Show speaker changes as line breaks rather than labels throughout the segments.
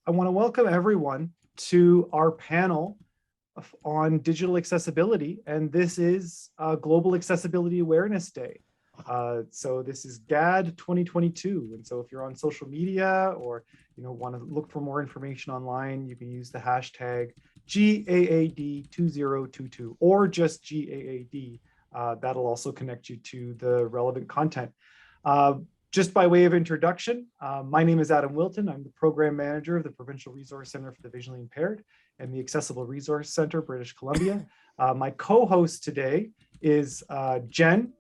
I want to welcome everyone to our panel on digital accessibility, and this is Global Accessibility Awareness Day. So this is GAAD 2022, and so if you're on social media or want to look for more information online, you can use the hashtag GAAD2022 or just GAAD. That'll also connect you to the relevant content. Just by way of introduction, my name is Adam Wilton. I'm the Program Manager of the Provincial Resource Centre for the Visually Impaired and the Accessible Resource Centre, British Columbia. My co-host today is Jen.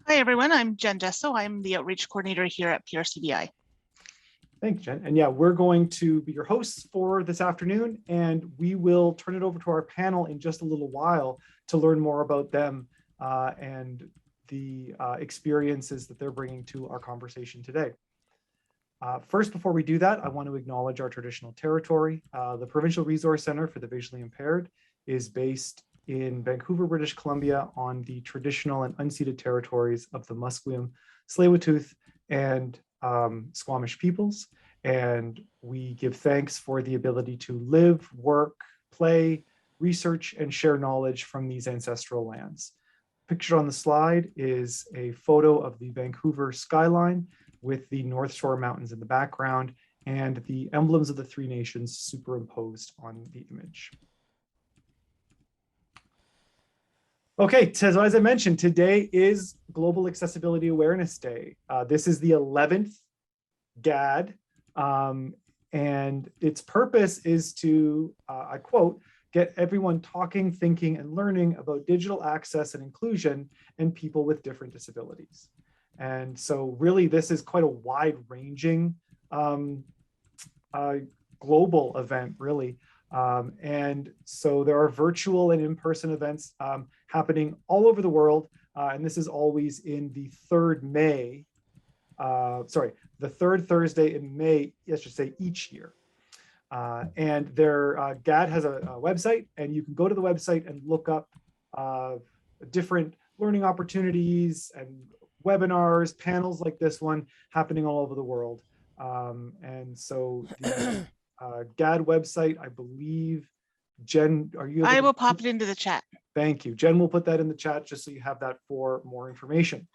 Hi, everyone. I'm Jen Desso. I'm the Outreach Coordinator here at PRCVI.
Thanks, Jen. And yeah, we're going to be your hosts for this afternoon, and we will turn it over to our panel in just a little while to learn more about them and the experiences that they're bringing to our conversation today. First, before we do that, I want to acknowledge our traditional territory. The Provincial Resource Centre for the Visually Impaired is based in Vancouver, British Columbia, on the traditional and unceded territories of the Musqueam, Tsleil-Waututh, and Squamish peoples. And we give thanks for the ability to live, work, play, research, and share knowledge from these ancestral lands. Pictured on the slide is a photo of the Vancouver skyline with the North Shore Mountains in the background and the emblems of the three nations superimposed on the image. Okay, so as I mentioned, today is Global Accessibility Awareness Day. This is the 11th GAAD, and its purpose is to, I quote, get everyone talking, thinking, and learning about digital access and inclusion and people with different disabilities. And so really, this is quite a wide-ranging global event, really. And so there are virtual and in-person events happening all over the world. And this is always in the third Thursday in May, let's just say each year. And their GAAD has a website, and you can go to the website and look up different learning opportunities and webinars, panels like this one happening all over the world. And so the GAAD website, I believe, Jen, are you able
I will pop it into the chat.
Thank you. Jen will put that in the chat just so you have that for more information.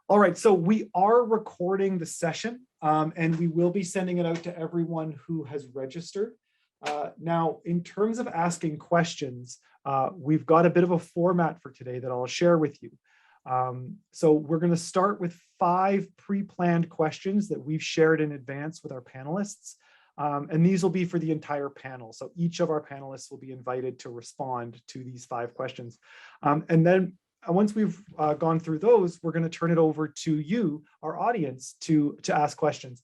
All right, so we are recording the session and we will be sending it out to everyone who has registered. Now, in terms of asking questions, we've got a bit of a format for today that I'll share with you. So we're going to start with 5 pre-planned questions that we've shared in advance with our panelists. And these will be for the entire panel. So each of our panelists will be invited to respond to these 5 questions. And then once we've gone through those, we're going to turn it over to you, our audience, to ask questions.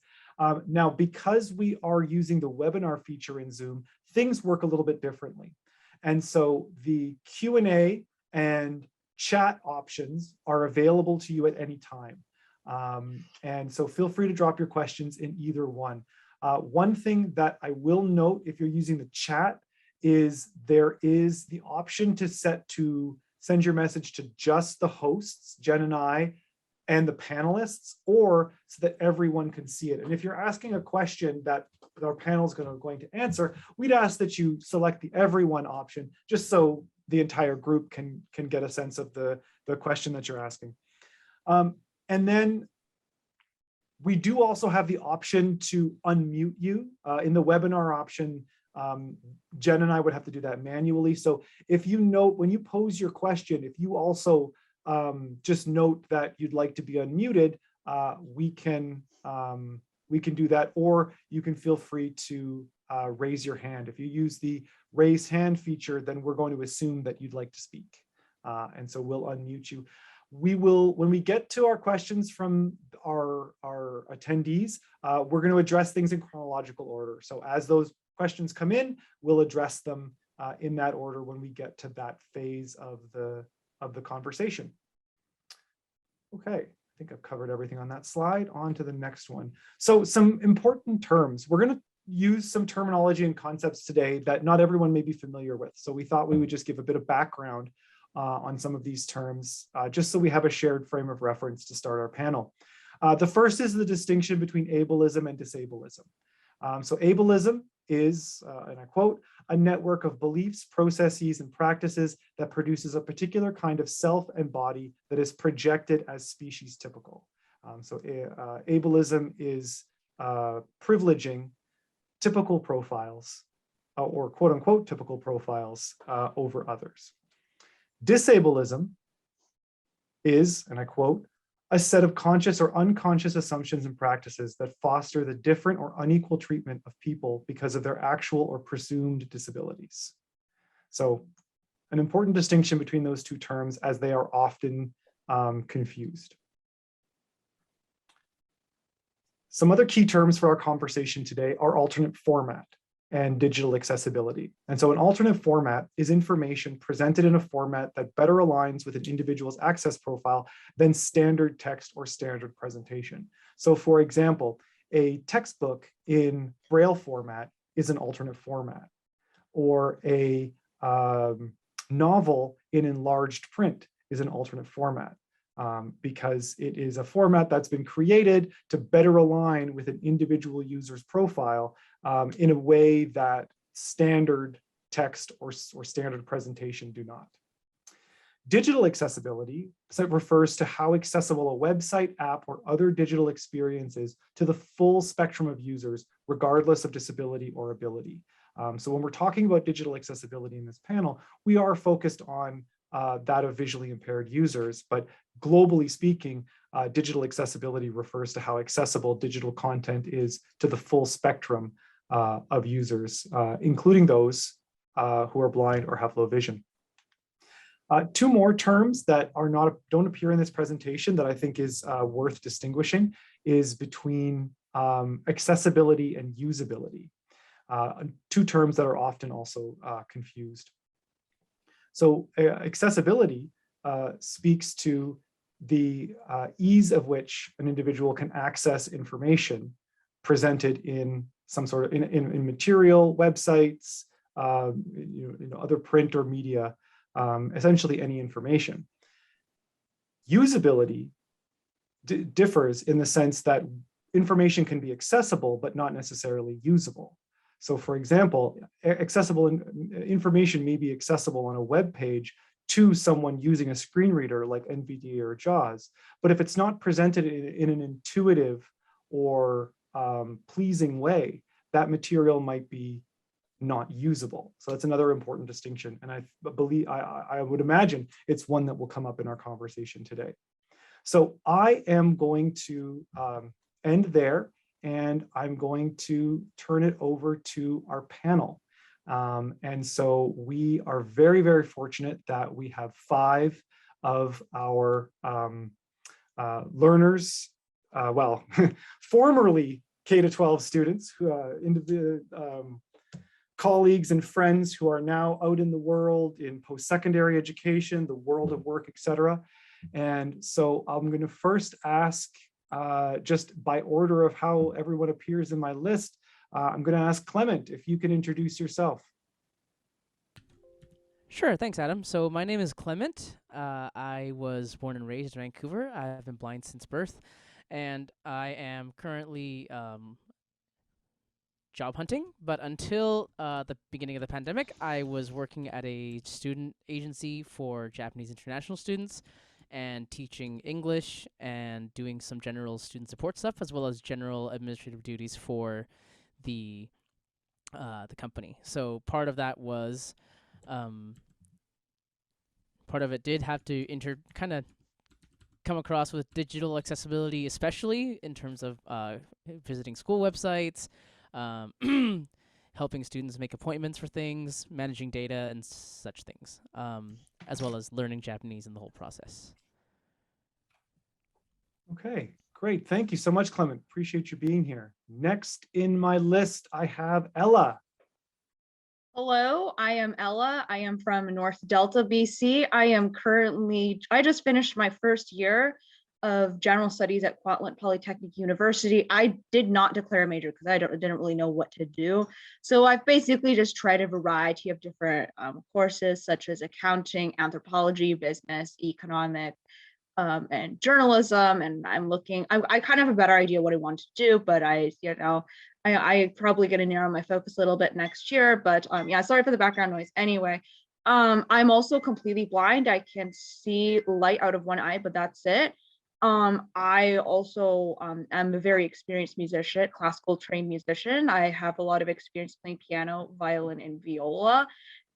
Now, because we are using the webinar feature in Zoom, things work a little bit differently. And so the Q&A and chat options are available to you at any time. And so feel free to drop your questions in either one. One thing that I will note if you're using the chat is there is the option to send your message to just the hosts, Jen and I, and the panelists, or so that everyone can see it. And if you're asking a question that our panel is going to answer, we'd ask that you select the everyone option, just so the entire group can get a sense of the question that you're asking. And then we do also have the option to unmute you. In the webinar option, Jen and I would have to do that manually. So if you note, when you pose your question, if you also just note that you'd like to be unmuted, we can do that, or you can feel free to raise your hand. If you use the raise hand feature, then we're going to assume that you'd like to speak. And so we'll unmute you. We will, when we get to our questions from our attendees, we're going to address things in chronological order. So as those questions come in, we'll address them in that order when we get to that phase of the conversation. Okay, I think I've covered everything on that slide. On to the next one. So some important terms. We're going to use some terminology and concepts today that not everyone may be familiar with. So we thought we would just give a bit of background on some of these terms, just so we have a shared frame of reference to start our panel. The first is the distinction between ableism and disableism. So ableism is, and I quote, a network of beliefs, processes, and practices that produces a particular kind of self and body that is projected as species typical. So ableism is privileging typical profiles or quote unquote typical profiles over others. Disableism is, and I quote, a set of conscious or unconscious assumptions and practices that foster the different or unequal treatment of people because of their actual or presumed disabilities. So an important distinction between those two terms as they are often confused. Some other key terms for our conversation today are alternate format and digital accessibility. And so an alternate format is information presented in a format that better aligns with an individual's access profile than standard text or standard presentation. So for example, a textbook in Braille format is an alternate format, or a novel in enlarged print is an alternate format. Because it is a format that's been created to better align with an individual user's profile in a way that standard text or standard presentation do not. Digital accessibility refers to how accessible a website, app, or other digital experience is to the full spectrum of users, regardless of disability or ability. So when we're talking about digital accessibility in this panel, we are focused on that of visually impaired users, but globally speaking, digital accessibility refers to how accessible digital content is to the full spectrum of users, including those who are blind or have low vision. Two more terms that don't appear in this presentation that I think is worth distinguishing is between accessibility and usability, two terms that are often also confused. So accessibility speaks to the ease of which an individual can access information presented in some sort of in material, websites, other print or media, essentially any information. Usability differs in the sense that information can be accessible but not necessarily usable. So for example, accessible information may be accessible on a web page to someone using a screen reader like NVDA or JAWS, but if it's not presented in an intuitive or pleasing way, that material might be not usable. So that's another important distinction. And I would imagine it's one that will come up in our conversation today. So I am going to end there, and I'm going to turn it over to our panel. And so we are very, very fortunate that we have 5 of our learners, formerly K-12 students, colleagues and friends who are now out in the world in post-secondary education, the world of work, etc. And so I'm going to first ask, just by order of how everyone appears in my list, I'm going to ask Clement if you can introduce yourself.
Sure, thanks, Adam. So my name is Clement. I was born and raised in Vancouver. I've been blind since birth, and I am currently job hunting. But until the beginning of the pandemic, I was working at a student agency for Japanese international students and teaching English and doing some general student support stuff, as well as general administrative duties for the company. So part of that was part of it did have to kind of come across with digital accessibility, especially in terms of visiting school websites, helping students make appointments for things, managing data and such things, as well as learning Japanese in the whole process.
Okay, great. Thank you so much, Clement. Appreciate you being here. Next in my list, I have Ella.
Hello, I am Ella. I am from North Delta, BC. I just finished my first year of general studies at Kwantlen Polytechnic University. I did not declare a major because I didn't really know what to do. So I've basically just tried a variety of different courses such as accounting, anthropology, business, economic, and journalism, and I kind of have a better idea what I want to do, but I probably going to narrow my focus a little bit next year, but yeah, sorry for the background noise. Anyway, I'm also completely blind. I can see light out of one eye, but that's it. I also am a very experienced musician, classical trained musician. I have a lot of experience playing piano, violin, and viola.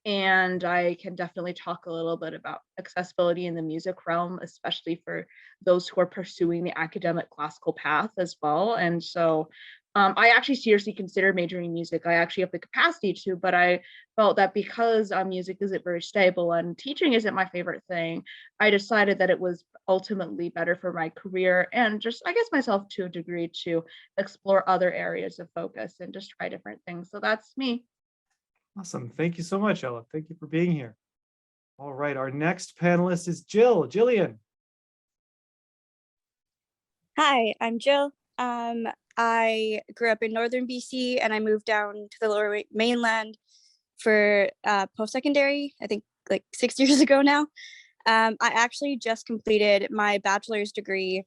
And I can definitely talk a little bit about accessibility in the music realm, especially for those who are pursuing the academic classical path as well. And so I actually seriously considered majoring in music. I actually have the capacity to, but I felt that because music isn't very stable and teaching isn't my favorite thing, I decided that it was ultimately better for my career and just, I guess, myself to a degree to explore other areas of focus and just try different things. So that's me.
Awesome. Thank you so much, Ella. Thank you for being here. All right, our next panelist is Jillian.
Hi, I'm Jill. I grew up in northern BC and I moved down to the lower mainland for post-secondary, I think like 6 years ago now. I actually just completed my bachelor's degree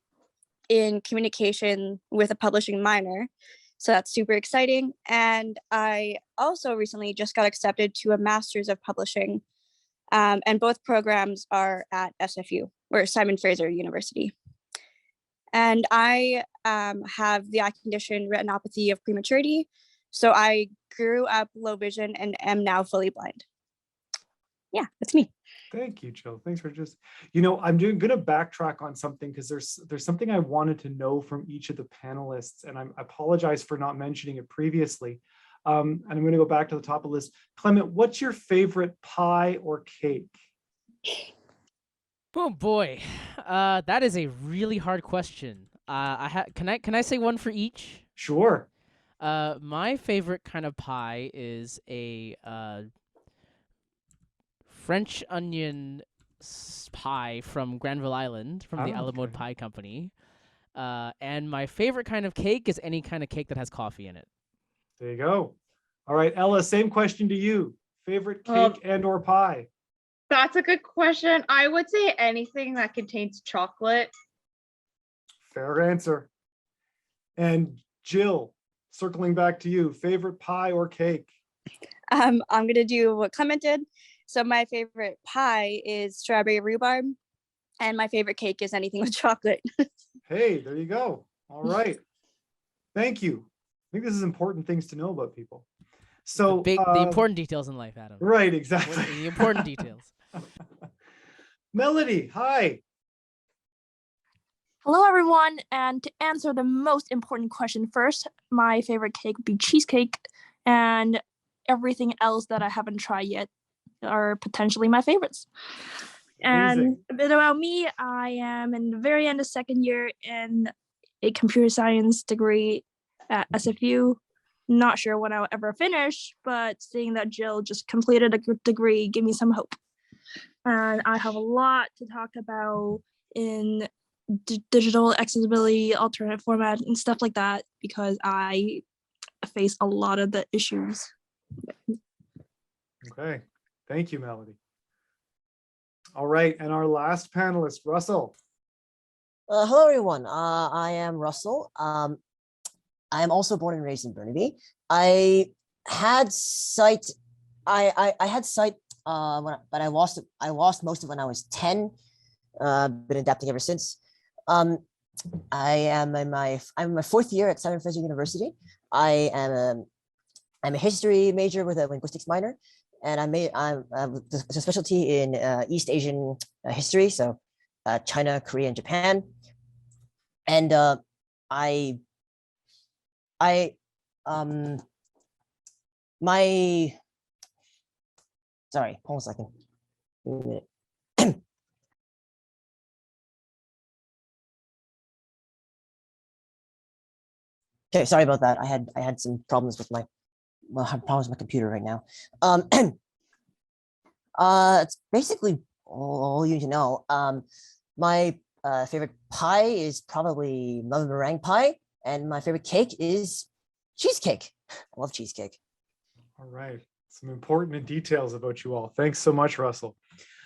in communication with a publishing minor. So that's super exciting. And I also recently just got accepted to a master's of publishing. And both programs are at SFU, or Simon Fraser University. And I have the eye condition retinopathy of prematurity. So I grew up low vision and am now fully blind. Yeah, that's me.
Thank you, Jill. Thanks for I'm going to backtrack on something because there's something I wanted to know from each of the panelists, and I apologize for not mentioning it previously. And I'm going to go back to the top of the list. Clement, what's your favorite pie or cake?
Oh boy, that is a really hard question. Can I say one for each?
Sure.
My favorite kind of pie is a French onion pie from Granville Island, from the Alamode
Okay.
Pie Company. And my favorite kind of cake is any kind of cake that has coffee in it.
There you go. All right, Ella, same question to you. Favorite cake and or pie?
That's a good question. I would say anything that contains chocolate.
Fair answer. And Jill, circling back to you, favorite pie or cake?
I'm going to do what Clement did. So my favorite pie is strawberry rhubarb, and my favorite cake is anything with chocolate.
Hey, there you go. All right. Thank you. I think this is important things to know about people. So
the important details in life, Adam.
Right, exactly.
The important details.
Melody, hi.
Hello, everyone. And to answer the most important question first, my favorite cake would be cheesecake, and everything else that I haven't tried yet are potentially my favorites.
Amazing.
And a bit about me, I am in the very end of second year in a computer science degree at SFU. Not sure when I'll ever finish, but seeing that Jill just completed a degree gave me some hope. And I have a lot to talk about in digital accessibility, alternate format, and stuff like that, because I face a lot of the issues.
Okay. Thank you, Melody. All right. And our last panelist, Russell.
Hello, everyone. I am Russell. I am also born and raised in Burnaby. I had sight. I had sight, but I lost it. I lost most of it when I was 10. Been adapting ever since. I'm in my fourth year at Simon Fraser University. I'm a history major with a linguistics minor, and I'm a specialty in East Asian history, so China, Korea, and Japan. And sorry, hold on a second. Give me a minute. Okay, sorry about that. I had some problems with I have problems with my computer right now. It's basically all you need to know. My favorite pie is probably mother meringue pie, and my favorite cake is cheesecake. I love cheesecake.
All right. Some important details about you all. Thanks so much, Russell.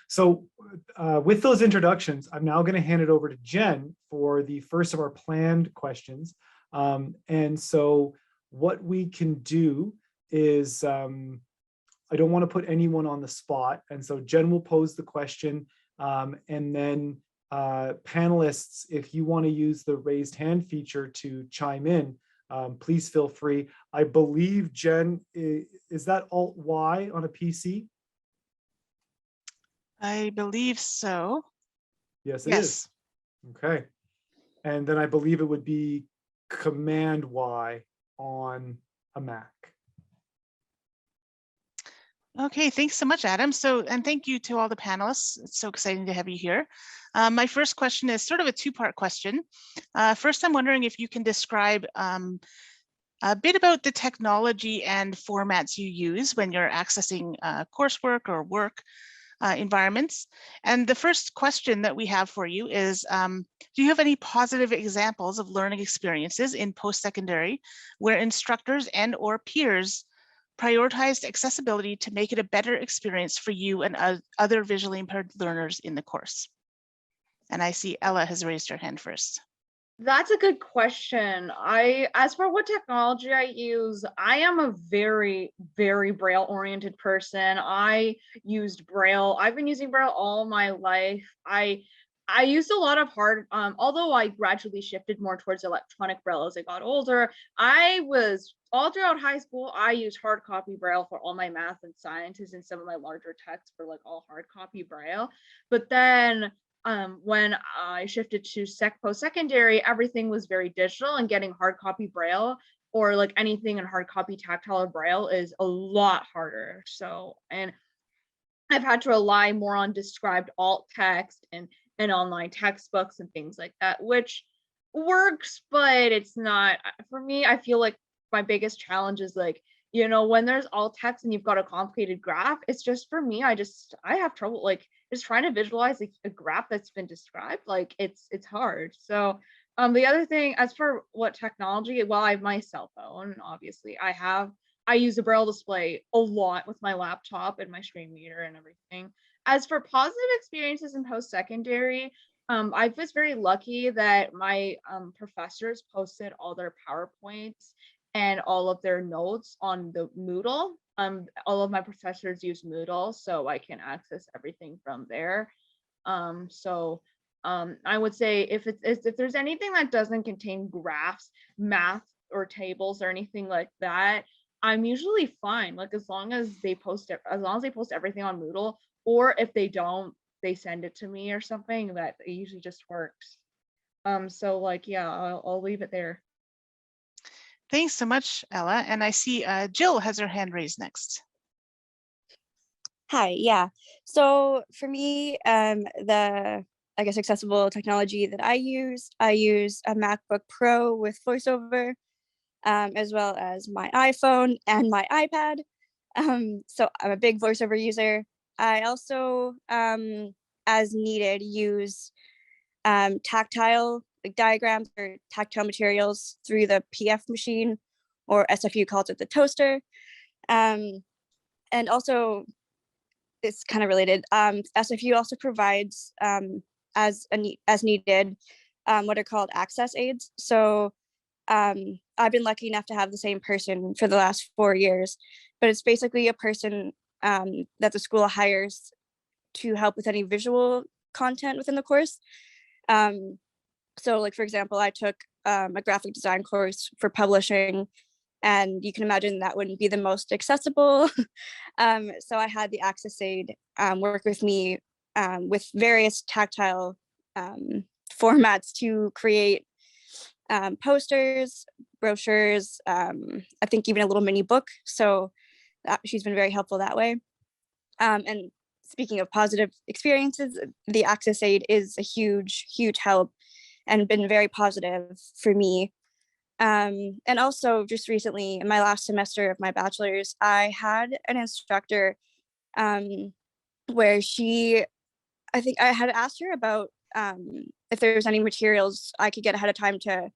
So with those introductions, I'm now going to hand it over to Jen for the first of our planned questions. And so what we can do is, I don't want to put anyone on the spot. And so Jen will pose the question, and then panelists, if you want to use the raised hand feature to chime in, please feel free. I believe, Jen, is that Alt-Y on a PC?
I believe so.
Yes, it is. Okay. And then I believe it would be Command-Y on a Mac.
Okay, thanks so much, Adam. And thank you to all the panelists. It's so exciting to have you here. My first question is sort of a two-part question. First, I'm wondering if you can describe a bit about the technology and formats you use when you're accessing coursework or work environments. And the first question that we have for you is, do you have any positive examples of learning experiences in post-secondary where instructors and/or peers prioritized accessibility to make it a better experience for you and other visually impaired learners in the course? And I see Ella has raised her hand first.
That's a good question. As for what technology I use, I am a very, very Braille oriented person. I used Braille. I've been using Braille all my life. I used a lot of although I gradually shifted more towards electronic Braille as I got older. I was all throughout high school, I used hard copy Braille for all my math and sciences, and some of my larger texts for like all hard copy Braille. But then when I shifted to post-secondary, everything was very digital, and getting hard copy Braille or like anything in hard copy tactile or Braille is a lot harder. So, and I've had to rely more on described alt text and online textbooks and things like that, which works, but it's not, for me, I feel like my biggest challenge is like, you know, when there's alt text and you've got a complicated graph, it's just, for me, I have trouble like just trying to visualize like a graph that's been described. Like it's hard. So the other thing, as for what technology, well, I have my cell phone, obviously. I use a Braille display a lot with my laptop and my screen reader and everything. As for positive experiences in post-secondary, I was very lucky that my professors posted all their PowerPoints and all of their notes on the Moodle. All of my professors use Moodle, so I can access everything from there. I would say if there's anything that doesn't contain graphs, math, or tables or anything like that, I'm usually fine. Like as long as they post everything on Moodle, or if they don't, they send it to me or something, that it usually just works. So like, yeah, I'll leave it there.
Thanks so much, Ella. And I see Jill has her hand raised next.
Hi, yeah. So for me, the, I guess, accessible technology that I use a MacBook Pro with VoiceOver, as well as my iPhone and my iPad. So I'm a big VoiceOver user. I also, as needed, use tactile like diagrams or tactile materials through the PF machine, or SFU calls it the toaster. And also, it's kind of related. SFU also provides, as needed, what are called access aids. So I've been lucky enough to have the same person for the last 4 years, but it's basically a person that the school hires to help with any visual content within the course. So like, for example, I took a graphic design course for publishing, and you can imagine that wouldn't be the most accessible. So I had the access aid work with me with various tactile formats to create posters, brochures, I think even a little mini book. So she's been very helpful that way. And speaking of positive experiences, the access aid is a huge, huge help and been very positive for me. And also just recently, in my last semester of my bachelor's, I had an instructor where I think I had asked her about if there was any materials I could get ahead of time to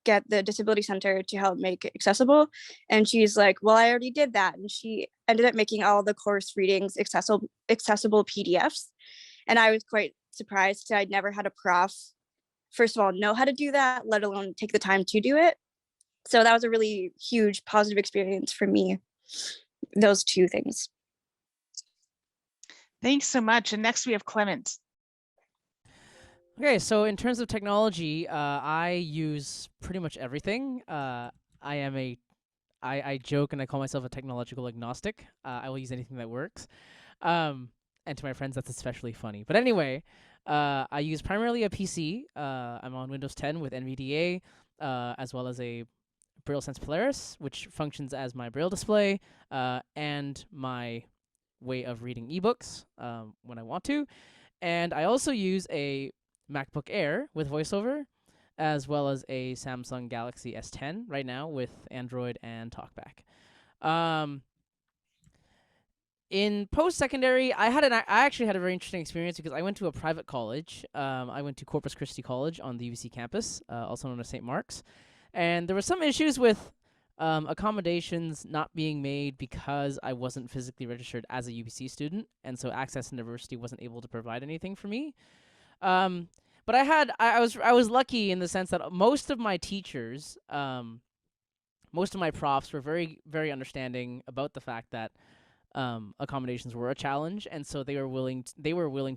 get the disability center to help make it accessible. And she's like, well, I already did that. And she ended up making all the course readings accessible PDFs. And I was quite surprised because I'd never had a prof, first of all, know how to do that, let alone take the time to do it. So that was a really huge positive experience for me, those two things.
Thanks so much. And next we have Clement.
Okay, so in terms of technology, I use pretty much everything. I joke and I call myself a technological agnostic. I will use anything that works. And to my friends, that's especially funny. But anyway, I use primarily a PC. I'm on Windows 10 with NVDA, as well as a Braille Sense Polaris, which functions as my Braille display and my way of reading ebooks when I want to. And I also use a MacBook Air with VoiceOver, as well as a Samsung Galaxy S10 right now with Android and TalkBack. In post-secondary, I actually had a very interesting experience because I went to a private college. I went to Corpus Christi College on the UBC campus, also known as St. Mark's. And there were some issues with accommodations not being made because I wasn't physically registered as a UBC student, and so Access University wasn't able to provide anything for me. But I was lucky in the sense that most of my teachers, most of my profs were very, very understanding about the fact that accommodations were a challenge, and so they were willing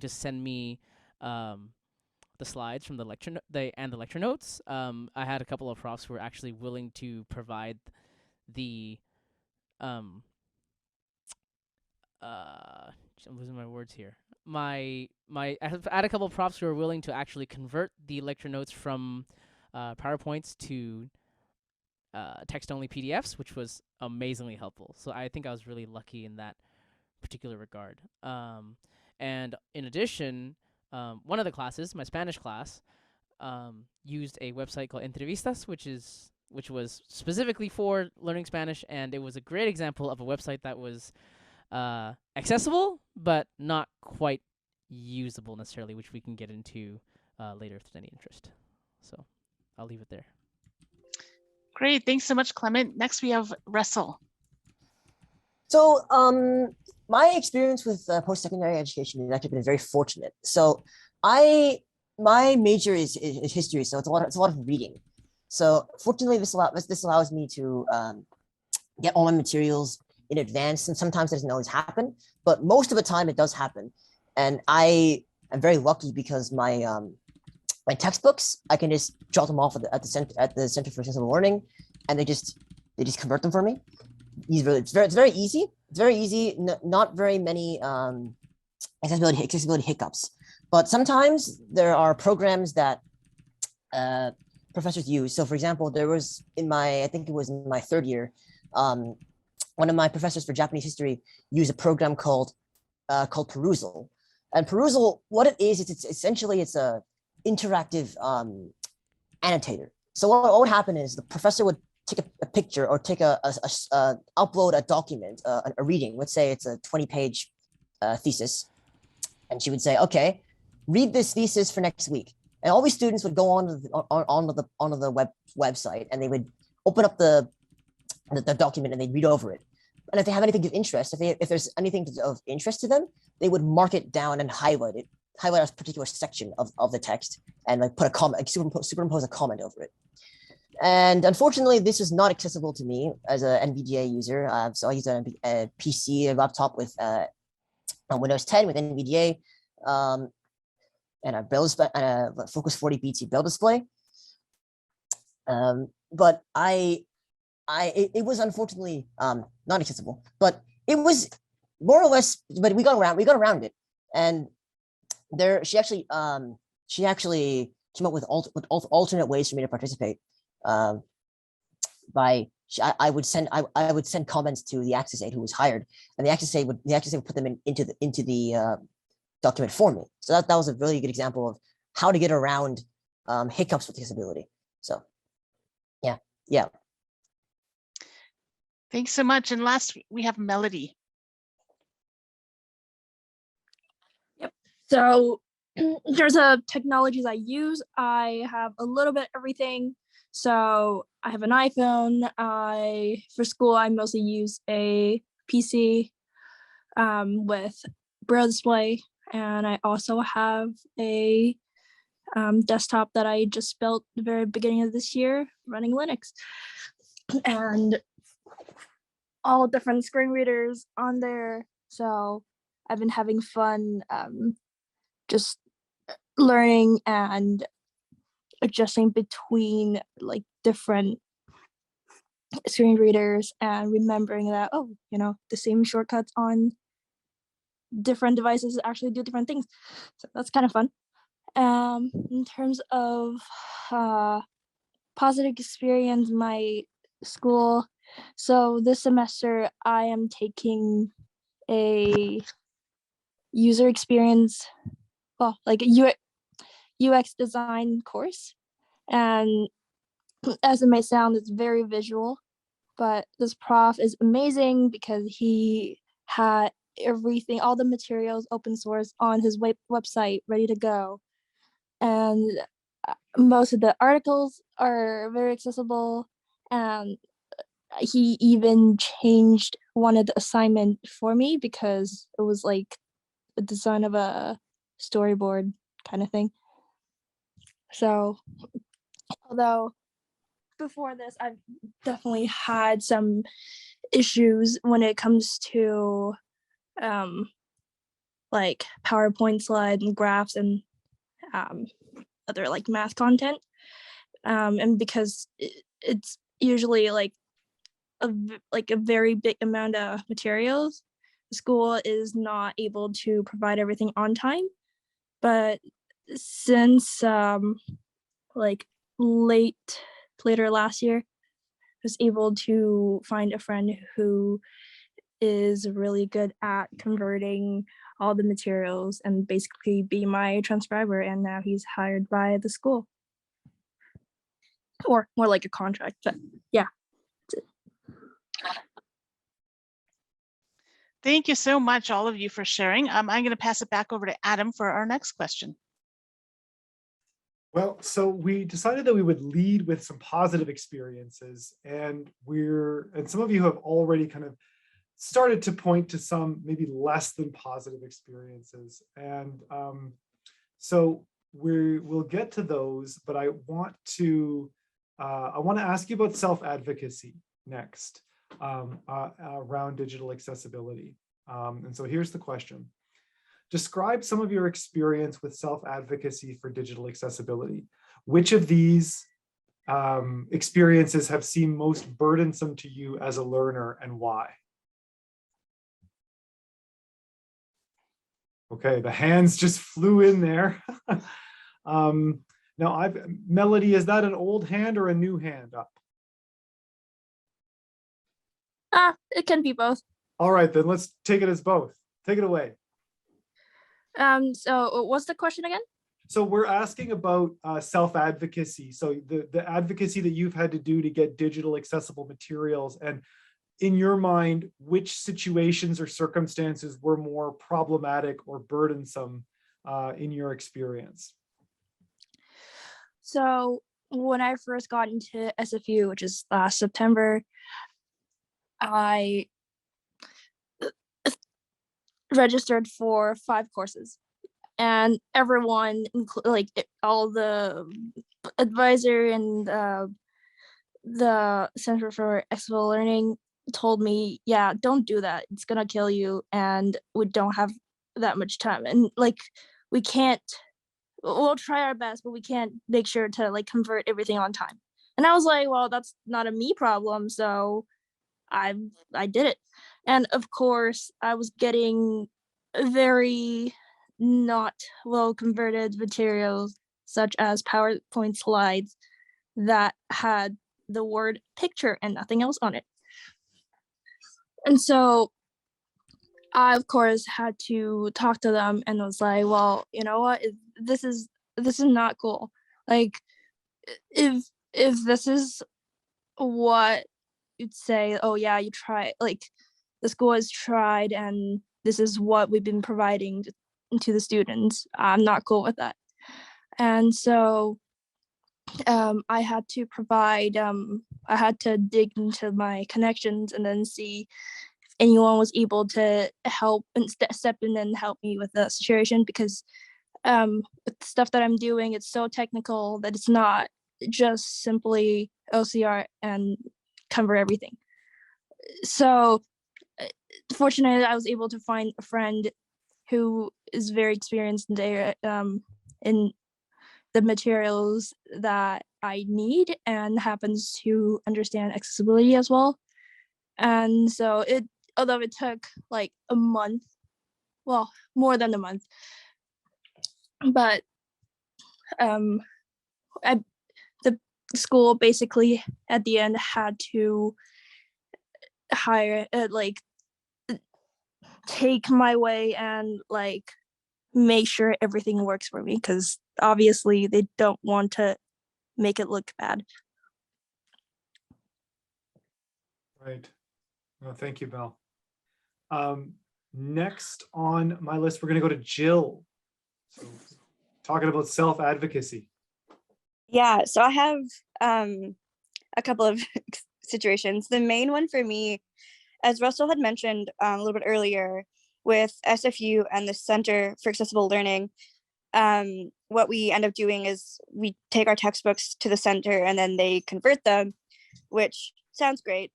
to send me the slides from the lecture lecture notes. I had a couple of profs who were actually willing to provide the I'm losing my words here. I had a couple of profs who were willing to actually convert the lecture notes from PowerPoints to text-only PDFs, which was amazingly helpful. So I think I was really lucky in that particular regard. And in addition, one of the classes, my Spanish class, used a website called Entrevistas, which was specifically for learning Spanish, and it was a great example of a website that was accessible, but not quite usable necessarily, which we can get into later if there's any interest. So I'll leave it there.
Great, thanks so much, Clement. Next we have Russell.
So my experience with post-secondary education has actually been very fortunate. So my major is history, so it's a lot of reading. So fortunately, this allows me to get all my materials in advance, and sometimes it doesn't always happen, but most of the time it does happen. And I am very lucky because my my textbooks, I can just drop them off at the Center for Accessible Learning, and they just convert them for me. It's very easy. It's very easy. Not very many accessibility hiccups, but sometimes there are programs that professors use. So, for example, there was I think it was in my third year, one of my professors for Japanese history used a program called Perusal. And Perusal, what it is, it's essentially it's a interactive annotator. So what would happen is the professor would take a picture or take upload a document, a reading. Let's say it's a 20-page thesis, and she would say, "Okay, read this thesis for next week." And all these students would go onto the website, and they would open up the document and they'd read over it. And if they have anything of interest, if there's anything of interest to them, they would mark it down and highlight a particular section of the text, and like put a comment, like superimpose a comment over it. And unfortunately, this was not accessible to me as an NVDA user. So I used a PC, a laptop with Windows 10 with NVDA, and a Braille display, and a Focus 40 BT Braille display. But it was unfortunately not accessible, but it was more or less. But we got around it, and she actually came up with alternate ways for me to participate. I would send comments to the Access Aide who was hired, and the Access Aide would put them into the document for me. So that was a really good example of how to get around hiccups with disability. So yeah.
Thanks so much. And last we have Melody.
Yep. So there's a technologies I use. I have a little bit of everything. So I have an iPhone. For school, I mostly use a PC with Braille display, and I also have a desktop that I just built the very beginning of this year running Linux, and all different screen readers on there. So I've been having fun just learning and adjusting between like different screen readers and remembering that, oh, the same shortcuts on different devices actually do different things. So that's kind of fun. In terms of positive experience, my school. So this semester I am taking a user experience, like a UX design course. And as it may sound, it's very visual, but this prof is amazing because he had everything, all the materials open source on his website ready to go. And most of the articles are very accessible, and he even changed one of the assignment for me because it was like a design of a storyboard kind of thing. So although before this I've definitely had some issues when it comes to like PowerPoint slides and graphs and other like math content, and because it's usually like a very big amount of materials, the school is not able to provide everything on time. But since like later last year, I was able to find a friend who is really good at converting all the materials and basically be my transcriber, and now he's hired by the school, or more like a contract. But yeah, that's it.
Thank you so much, all of you, for sharing. I'm going to pass it back over to Adam for our next question.
Well, so we decided that we would lead with some positive experiences, and some of you have already kind of started to point to some maybe less than positive experiences. And so we'll get to those, but I want to ask you about self-advocacy next, around digital accessibility. And so here's the question. Describe some of your experience with self-advocacy for digital accessibility. Which of these experiences have seemed most burdensome to you as a learner, and why? Okay, the hands just flew in there. Now, Melody, is that an old hand or a new hand up?
It can be both.
All right, then let's take it as both. Take it away.
So what's the question again?
So we're asking about self-advocacy. So the advocacy that you've had to do to get digital accessible materials, and in your mind, which situations or circumstances were more problematic or burdensome in your experience?
So when I first got into SFU, which is last September, I registered for 5 courses, and everyone, like all the advisor and the Center for Accessible Learning, told me, yeah, don't do that, it's gonna kill you, and we don't have that much time, and like we'll try our best, but we can't make sure to like convert everything on time. And I was like, well, that's not a me problem, so I did it. And of course I was getting very not well converted materials, such as PowerPoint slides that had the word picture and nothing else on it. And so I, of course, had to talk to them and was like, well, you know what, this is not cool. Like, if this is what you'd say, oh yeah, you try, like the school has tried and this is what we've been providing to the students, I'm not cool with that. And so I had to provide, I had to dig into my connections and then see if anyone was able to help and step in and help me with the situation, because with the stuff that I'm doing, it's so technical that it's not just simply OCR and cover everything. So fortunately, I was able to find a friend who is very experienced there in the materials that I need and happens to understand accessibility as well. And so although it took like a month, well, more than a month, but the school basically at the end had to hire, take my way and like make sure everything works for me, because obviously they don't want to make it look bad.
Right. Well, thank you, Belle. Next on my list, we're going to go to Jill. So, talking about self-advocacy.
Yeah, so I have a couple of situations. The main one for me, as Russell had mentioned a little bit earlier, with SFU and the Center for Accessible Learning, what we end up doing is we take our textbooks to the center and then they convert them, which sounds great,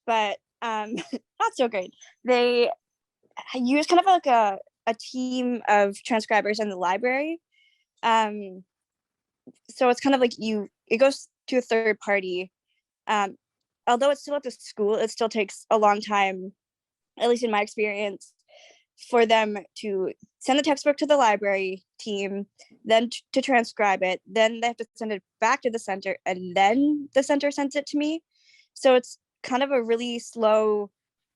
but not so great. They use kind of like a team of transcribers in the library. So it's kind of like it goes to a third party. Although it's still at the school, it still takes a long time, at least in my experience, for them to send the textbook to the library team, then to transcribe it, then they have to send it back to the center, and then the center sends it to me. So it's kind of a really slow,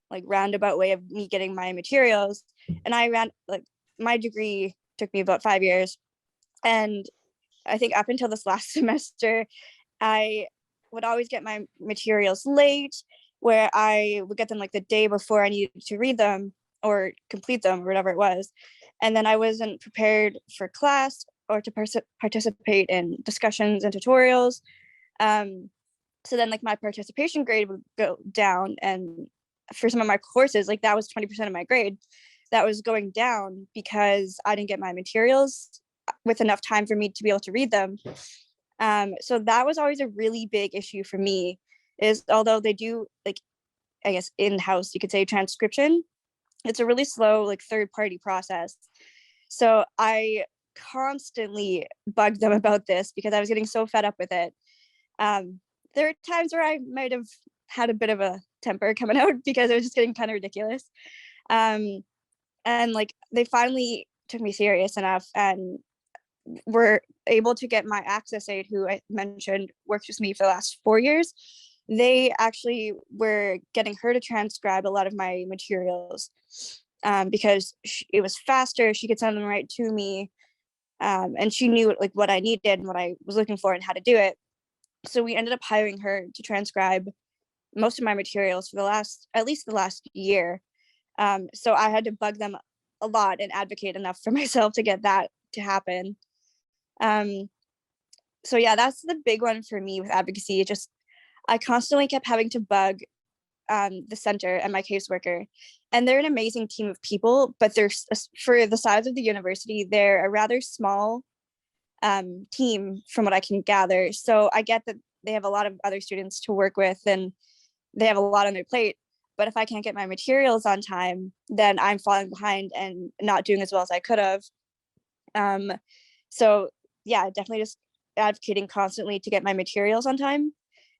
like roundabout way of me getting my materials. And my degree took me about 5 years. And I think up until this last semester, I would always get my materials late, where I would get them like the day before I needed to read them or complete them or whatever it was. And then I wasn't prepared for class or to participate in discussions and tutorials. So then like my participation grade would go down. And for some of my courses, like that was 20% of my grade that was going down because I didn't get my materials with enough time for me to be able to read them. So that was always a really big issue for me, is although they do, like, I guess in-house, you could say, transcription, it's a really slow, like, third-party process. So I constantly bugged them about this because I was getting so fed up with it. There are times where I might have had a bit of a temper coming out because it was just getting kind of ridiculous. And like they finally took me serious enough and were able to get my access aide, who I mentioned worked with me for the last 4 years. They actually were getting her to transcribe a lot of my materials because it was faster. She could send them right to me. And she knew like what I needed and what I was looking for and how to do it. So we ended up hiring her to transcribe most of my materials for at least the last year. So I had to bug them a lot and advocate enough for myself to get that to happen. So yeah, that's the big one for me with advocacy. I constantly kept having to bug the center and my caseworker, and they're an amazing team of people, but for the size of the university, they're a rather small team from what I can gather. So I get that they have a lot of other students to work with and they have a lot on their plate, but if I can't get my materials on time, then I'm falling behind and not doing as well as I could have. So yeah, definitely just advocating constantly to get my materials on time,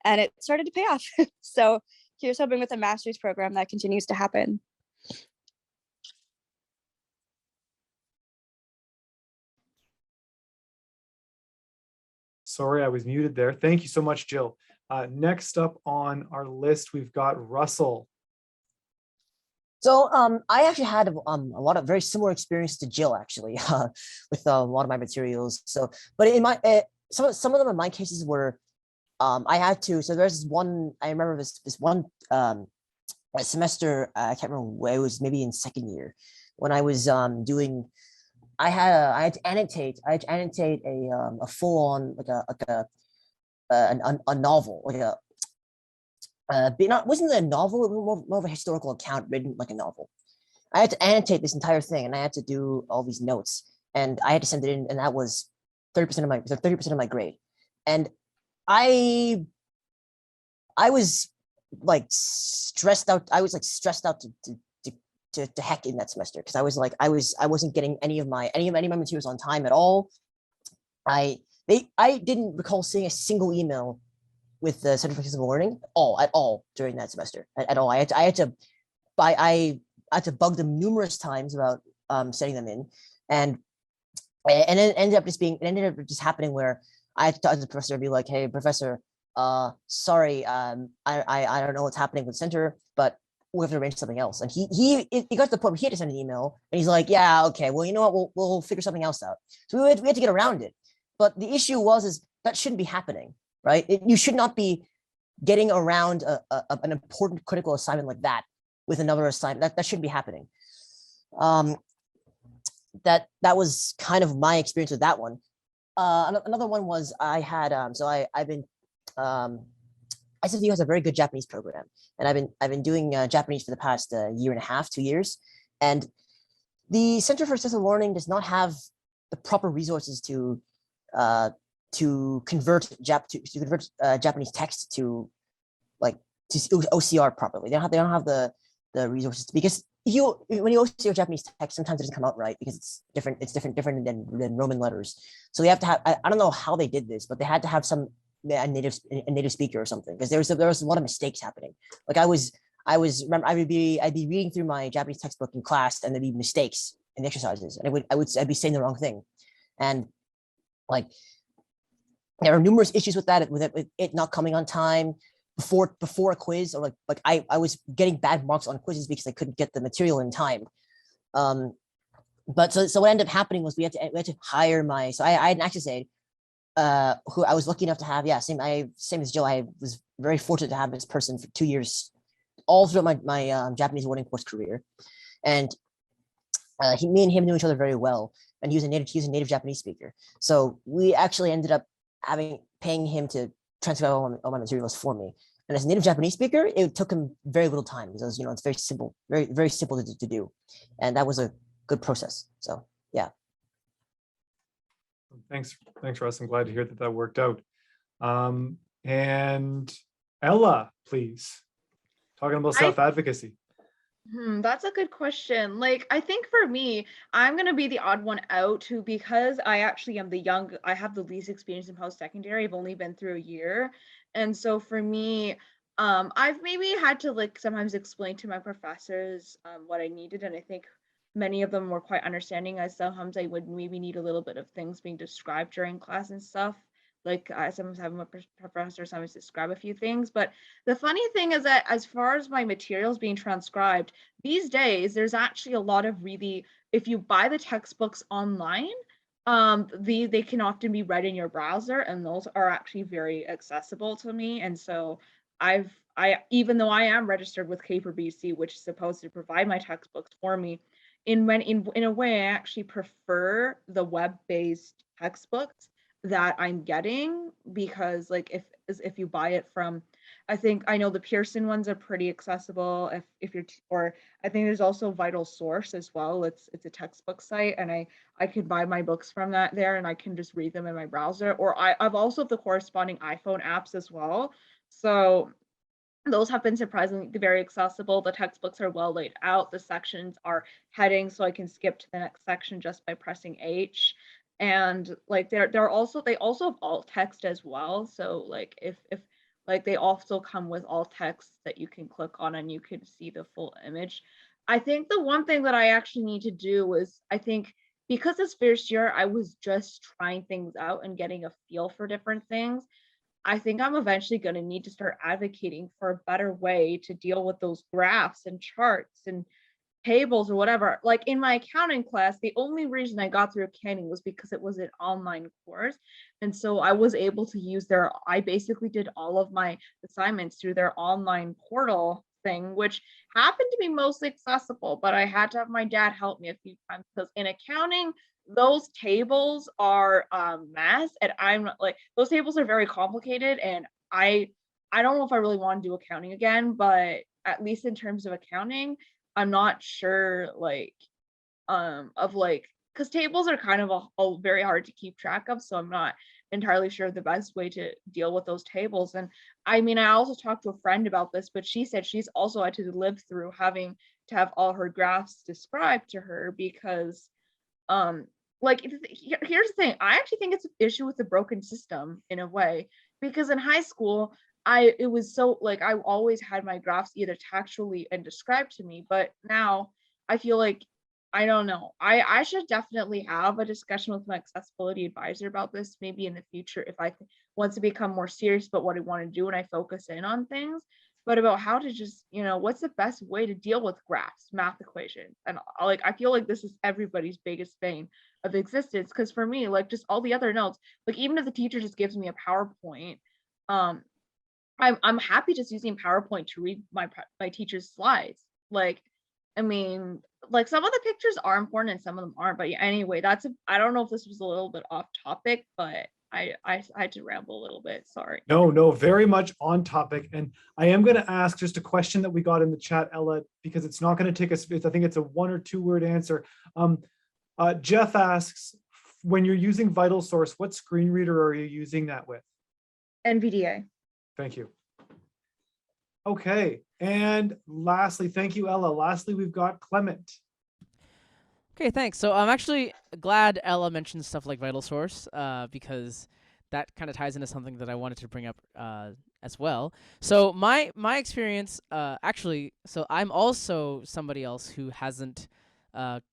and it started to pay off. So here's hoping with a master's program that continues to happen.
Sorry, I was muted there. Thank you so much, Jill. Next up on our list, we've got Russell.
So I actually had a lot of very similar experience to Jill, actually, with a lot of my materials. So, but in my some of them in my cases were I had to. So there's one, I remember this one semester, I can't remember where it was, maybe in second year, when I was doing. I had to annotate a full on like a a novel, like wasn't it a novel? It was more of a historical account written like a novel. I had to annotate this entire thing, and I had to do all these notes, and I had to send it in, and that was 30% of my grade. And I was like stressed out. I was like stressed out to heck in that semester, because I was like I wasn't getting any of my materials on time at all. I didn't recall seeing a single email with the Center for Accessible Learning at all during that semester at all. I had to bug them numerous times about setting them in, and it ended up just happening where I had to talk to the professor and be like, "Hey, professor, sorry, I don't know what's happening with the center, but we have to arrange something else." And he got to the point where he had to send an email, and he's like, "Yeah, okay, well, you know what, we'll figure something else out." So we had to get around it. But the issue is that shouldn't be happening, right? You should not be getting around an important critical assignment like that with another assignment. That shouldn't be happening. That was kind of my experience with that one. Another one was I had I've been SFU has a very good Japanese program, and I've been doing Japanese for the past year and a half, 2 years, and the Center for Accessible Learning does not have the proper resources to convert Japanese text to OCR properly. They don't have the resources, because when you OCR Japanese text, sometimes it doesn't come out right because it's different than Roman letters. So they have to have, I don't know how they did this, but they had to have a native speaker or something, because there was a lot of mistakes happening. Like I'd be reading through my Japanese textbook in class, and there'd be mistakes in exercises, and I'd be saying the wrong thing, and like there are numerous issues with that, with it not coming on time before a quiz, or like I was getting bad marks on quizzes because I couldn't get the material in time. But so what ended up happening was we had to hire I had an access aide, who I was lucky enough to have. Yeah, same as Jill. I was very fortunate to have this person for 2 years, all throughout my Japanese awarding course career, and me and him knew each other very well, and he was a native Japanese speaker. So we actually ended up paying him to transcribe all my materials for me. And as a native Japanese speaker, it took him very little time, because it's very simple, very simple to do, and that was a good process. So yeah.
Thanks, Russ. I'm glad to hear that worked out. And Ella, please, talking about self-advocacy.
That's a good question. Like, I think for me, I'm going to be the odd one out too, because I actually am I have the least experience in post-secondary. I've only been through a year. And so for me, I've maybe had to sometimes explain to my professors what I needed. And I think many of them were quite understanding, as sometimes I would maybe need a little bit of things being described during class and stuff. Like I sometimes have my professor sometimes describe a few things. But the funny thing is that as far as my materials being transcribed, these days, there's actually a lot of if you buy the textbooks online, they can often be read in your browser, and those are actually very accessible to me. And so even though I am registered with PRCVI, which is supposed to provide my textbooks for me, in a way, I actually prefer the web-based textbooks that I'm getting, because if you buy it from, I know the Pearson ones are pretty accessible. Or I think there's also Vital Source as well. It's a textbook site, and I could buy my books from there, and I can just read them in my browser. Or I've also the corresponding iPhone apps as well. So those have been surprisingly very accessible. The textbooks are well laid out. The sections are heading, so I can skip to the next section just by pressing H. And they also have alt text as well. So if they also come with alt text that you can click on and you can see the full image. I think the one thing that I actually need to do is, I think because this first year I was just trying things out and getting a feel for different things, I think I'm eventually going to need to start advocating for a better way to deal with those graphs and charts and tables or whatever. Like in my accounting class, the only reason I got through accounting was because it was an online course. And so I was able to I basically did all of my assignments through their online portal thing, which happened to be mostly accessible, but I had to have my dad help me a few times, because in accounting, those tables are math, and I'm not like, those tables are very complicated, and I don't know if I really want to do accounting again, but at least in terms of accounting, I'm not sure like of like, because tables are kind of a very hard to keep track of, so I'm not entirely sure the best way to deal with those tables. And I mean, I also talked to a friend about this, but she said she's also had to live through having to have all her graphs described to her because like here's the thing, I actually think it's an issue with the broken system in a way, because in high school it was so like I always had my graphs either textually and described to me, but now I feel like I don't know. I should definitely have a discussion with my accessibility advisor about this maybe in the future if I want to become more serious about what I want to do and I focus in on things, but about how to just, you know, what's the best way to deal with graphs, math equations. And like I feel like this is everybody's biggest bane of existence, because for me, like just all the other notes, like even if the teacher just gives me a PowerPoint, um I'm happy just using PowerPoint to read my teacher's slides. Like, I mean, like some of the pictures are important and some of them aren't. But yeah, anyway, I don't know if this was a little bit off topic, but I had to ramble a little bit. Sorry.
No, very much on topic. And I am going to ask just a question that we got in the chat, Ella, because it's not going to take us, I think it's a 1 or 2 word answer. Jeff asks, when you're using Vital Source, what screen reader are you using that with?
NVDA.
Thank you. Okay, and lastly, thank you, Ella. Lastly, we've got Clement.
Okay, thanks. So I'm actually glad Ella mentioned stuff like Vital Source because that kind of ties into something that I wanted to bring up as well. So my experience actually, so I'm also somebody else who hasn't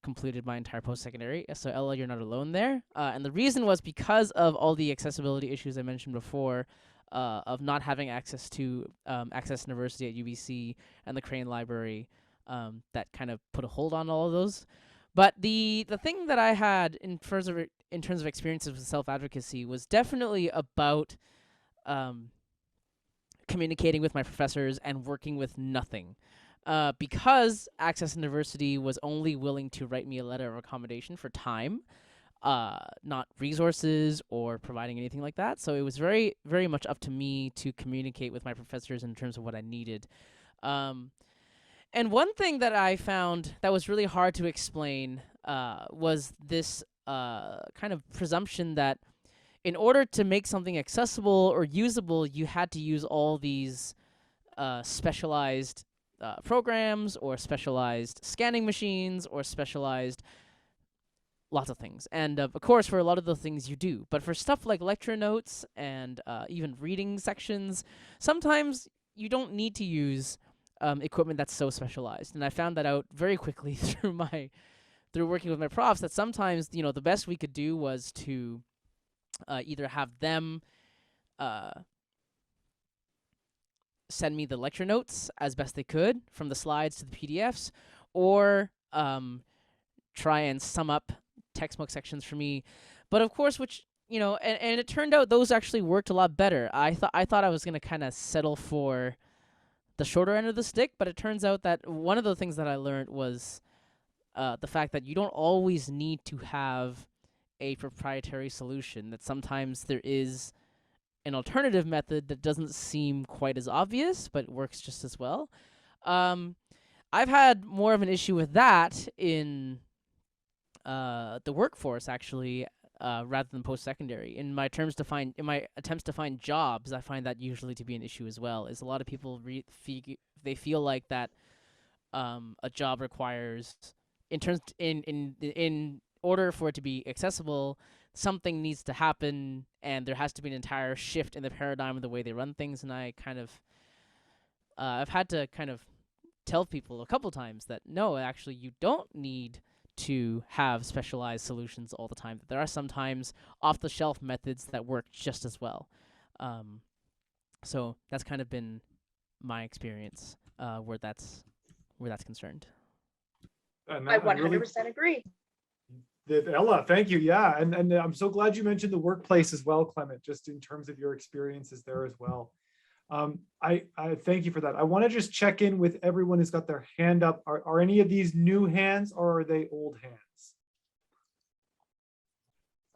completed my entire post-secondary. So Ella, you're not alone there. And the reason was because of all the accessibility issues I mentioned before, of not having access to Access University at UBC and the Crane Library, that kind of put a hold on all of those. But the thing that I had in terms of experiences with self-advocacy was definitely about communicating with my professors and working with nothing. Because Access University was only willing to write me a letter of accommodation for time, not resources or providing anything like that. So it was very, very much up to me to communicate with my professors in terms of what I needed. And one thing that I found that was really hard to explain was this kind of presumption that in order to make something accessible or usable, you had to use all these specialized programs or specialized scanning machines or specialized lots of things. And of course, for a lot of the things you do. But for stuff like lecture notes and even reading sections, sometimes you don't need to use equipment that's so specialized. And I found that out very quickly through working with my profs, that sometimes, you know, the best we could do was to either have them send me the lecture notes as best they could from the slides to the PDFs, or try and sum up textbook sections for me. But of course, which, you know, and it turned out those actually worked a lot better. I thought I was going to kind of settle for the shorter end of the stick, but it turns out that one of the things that I learned was the fact that you don't always need to have a proprietary solution, that sometimes there is an alternative method that doesn't seem quite as obvious, but works just as well. I've had more of an issue with that in the workforce, actually, rather than post-secondary. In my attempts to find jobs, I find that usually to be an issue as well. Is a lot of people they feel like that a job requires, in order for it to be accessible, something needs to happen, and there has to be an entire shift in the paradigm of the way they run things. And I kind of, I've had to kind of tell people a couple times that no, actually, you don't need to have specialized solutions all the time. There are sometimes off-the-shelf methods that work just as well. So that's kind of been my experience where that's concerned.
I 100% agree.
Ella, thank you. Yeah, and I'm so glad you mentioned the workplace as well, Clement, just in terms of your experiences there as well. I thank you for that. I want to just check in with everyone who's got their hand up. Are any of these new hands, or are they old hands?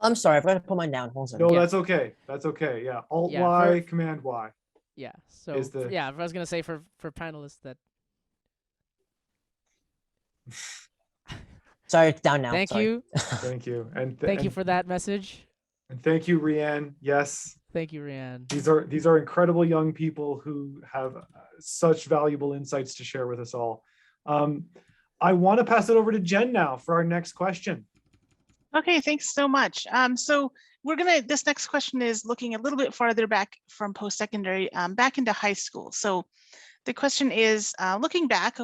I'm sorry, I forgot to put mine down. Hold on.
No,
Yeah.
that's okay. That's okay. Yeah. Alt
Yeah,
Y, Command Y.
Yeah. So
Is the-
yeah, I was gonna say for panelists that.
Sorry, it's down now.
Thank
Sorry.
you.
Thank you. And
Thank you for that message.
and thank you, Rianne. Yes.
Thank you, Rianne.
These are incredible young people who have such valuable insights to share with us all. I want to pass it over to Jen now for our next question.
Okay, thanks so much. So this next question is looking a little bit farther back from post-secondary, back into high school. So the question is, looking back,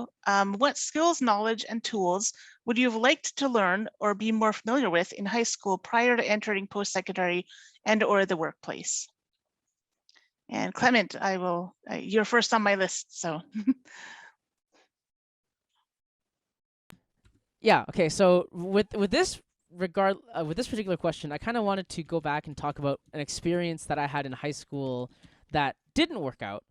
what skills, knowledge, and tools would you have liked to learn or be more familiar with in high school prior to entering post-secondary and or the workplace? And Clement, you're first on my list, so.
Yeah. Okay. So with this with this particular question, I kind of wanted to go back and talk about an experience that I had in high school that didn't work out.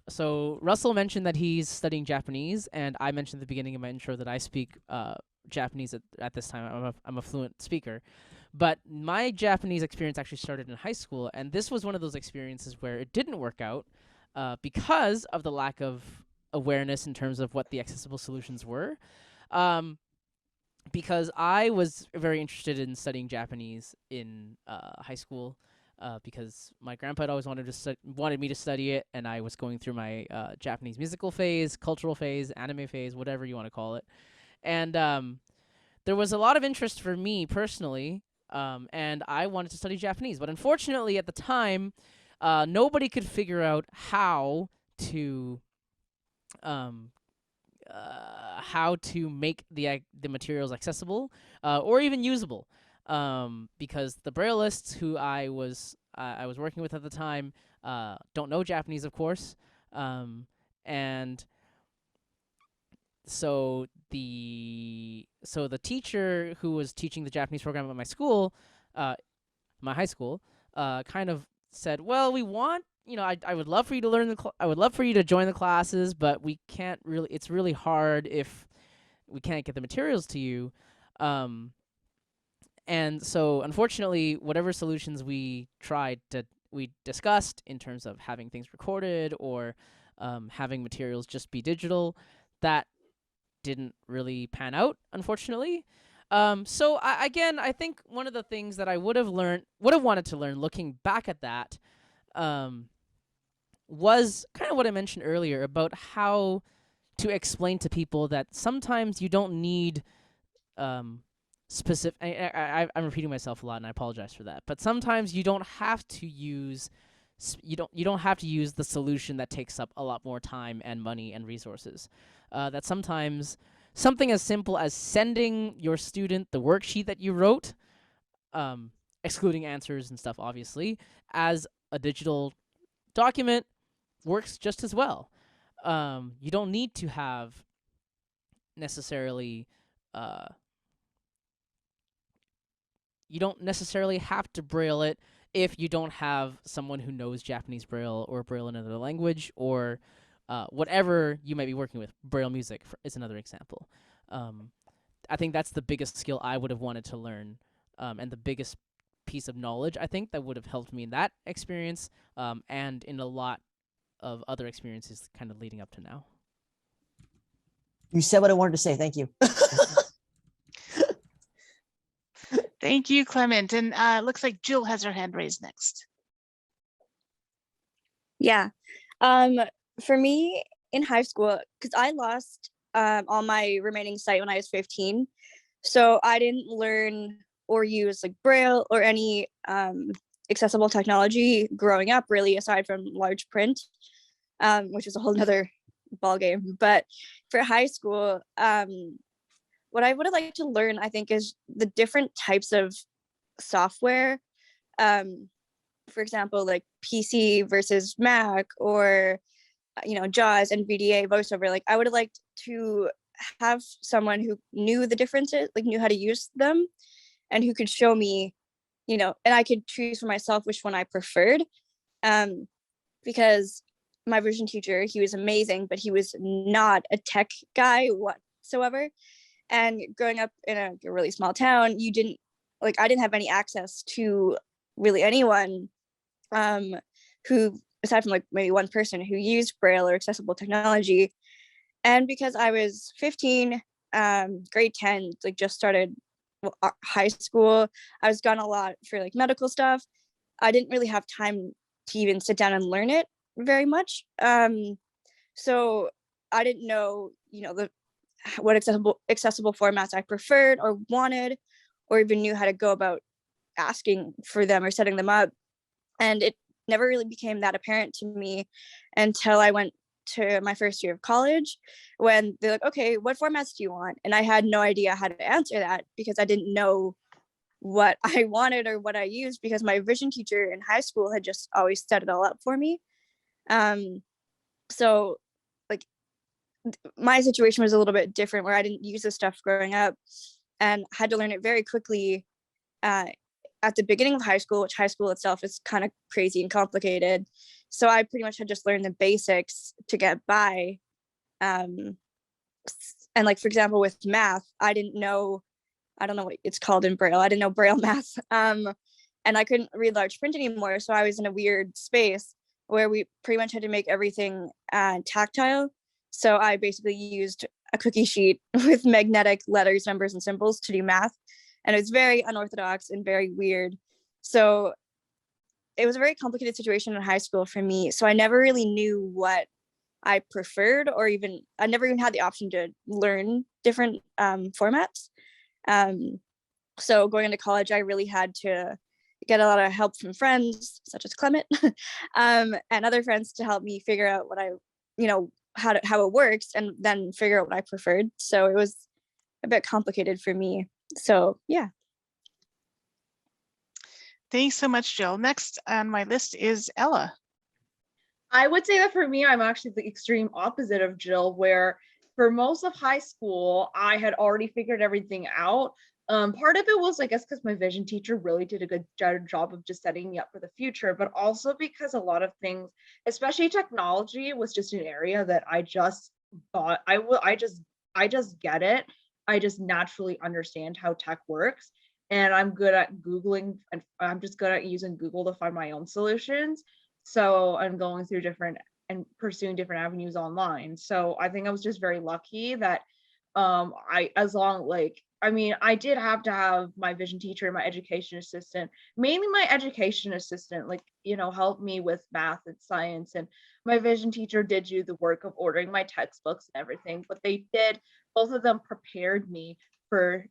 So Russell mentioned that he's studying Japanese, and I mentioned at the beginning of my intro that I speak Japanese at this time. I'm a fluent speaker. But my Japanese experience actually started in high school, and this was one of those experiences where it didn't work out because of the lack of awareness in terms of what the accessible solutions were. Because I was very interested in studying Japanese in high school, because my grandpa had always wanted me to study it, and I was going through my Japanese musical phase, cultural phase, anime phase, whatever you want to call it. And there was a lot of interest for me personally, and I wanted to study Japanese. But unfortunately, at the time, nobody could figure out how to make the materials accessible or even usable, because the Braillists who I was working with at the time don't know Japanese, of course, and so the teacher who was teaching the Japanese program at my school, my high school, kind of said, "Well, we want." I would love for you to learn I would love for you to join the classes, but we can't really. It's really hard if we can't get the materials to you. And so, unfortunately, whatever solutions we discussed in terms of having things recorded or having materials just be digital, that didn't really pan out, unfortunately. So I think one of the things that I would have wanted to learn, looking back at that, was kind of what I mentioned earlier about how to explain to people that sometimes you don't need specific. I'm repeating myself a lot, and I apologize for that. But sometimes you don't have to use you don't have to use the solution that takes up a lot more time and money and resources. That sometimes something as simple as sending your student the worksheet that you wrote, excluding answers and stuff, obviously, as a digital document works just as well. You don't need to have necessarily you don't necessarily have to Braille it if you don't have someone who knows Japanese Braille or Braille in another language, or whatever you might be working with. Braille music is another example. I think that's the biggest skill I would have wanted to learn, and the biggest piece of knowledge I think that would have helped me in that experience, and in a lot of other experiences kind of leading up to now.
You said what I wanted to say. Thank you.
Thank you, Clement. And it looks like Jill has her hand raised next.
Yeah. For me in high school, because I lost all my remaining sight when I was 15. So I didn't learn or use like Braille or any accessible technology growing up, really, aside from large print, which is a whole nother ballgame. But for high school, what I would have liked to learn, I think, is the different types of software. For example, like PC versus Mac, or JAWS, NVDA, VoiceOver. Like I would have liked to have someone who knew the differences, like knew how to use them, and who could show me, and I could choose for myself which one I preferred. Because my vision teacher, he was amazing, but he was not a tech guy whatsoever. And growing up in a really small town, you didn't like I didn't have any access to really anyone who, aside from like maybe one person who used Braille or accessible technology. And because I was 15, grade 10, like just started high school, I was gone a lot for like medical stuff. I didn't really have time to even sit down and learn it very much. So I didn't know, what accessible formats I preferred or wanted, or even knew how to go about asking for them or setting them up. And it never really became that apparent to me until I went to my first year of college, when they're like, okay, what formats do you want? And I had no idea how to answer that because I didn't know what I wanted or what I used, because my vision teacher in high school had just always set it all up for me. So like my situation was a little bit different, where I didn't use this stuff growing up and had to learn it very quickly at the beginning of high school, which high school itself is kind of crazy and complicated. So I pretty much had just learned the basics to get by. And like, for example, with math, I don't know what it's called in Braille. I didn't know Braille math. And I couldn't read large print anymore. So I was in a weird space where we pretty much had to make everything tactile. So I basically used a cookie sheet with magnetic letters, numbers, and symbols to do math. And it was very unorthodox and very weird. So it was a very complicated situation in high school for me. So I never really knew what I preferred, or even I never even had the option to learn different formats. So going into college, I really had to get a lot of help from friends such as Clement and other friends to help me figure out what I, how it works, and then figure out what I preferred. So it was a bit complicated for me. So yeah.
Thanks so much, Jill. Next on my list is Ella.
I would say that for me, I'm actually the extreme opposite of Jill, where for most of high school, I had already figured everything out. Part of it was, I guess, because my vision teacher really did a good job of just setting me up for the future, but also because a lot of things, especially technology, was just an area that I just thought I just get it. I just naturally understand how tech works, and I'm good at Googling, and I'm just good at using Google to find my own solutions. So I'm going through different and pursuing different avenues online. So I think I was just very lucky that I did have to have my vision teacher and my education assistant, mainly my education assistant, help me with math and science. And my vision teacher did do the work of ordering my textbooks and everything, but both of them prepared me for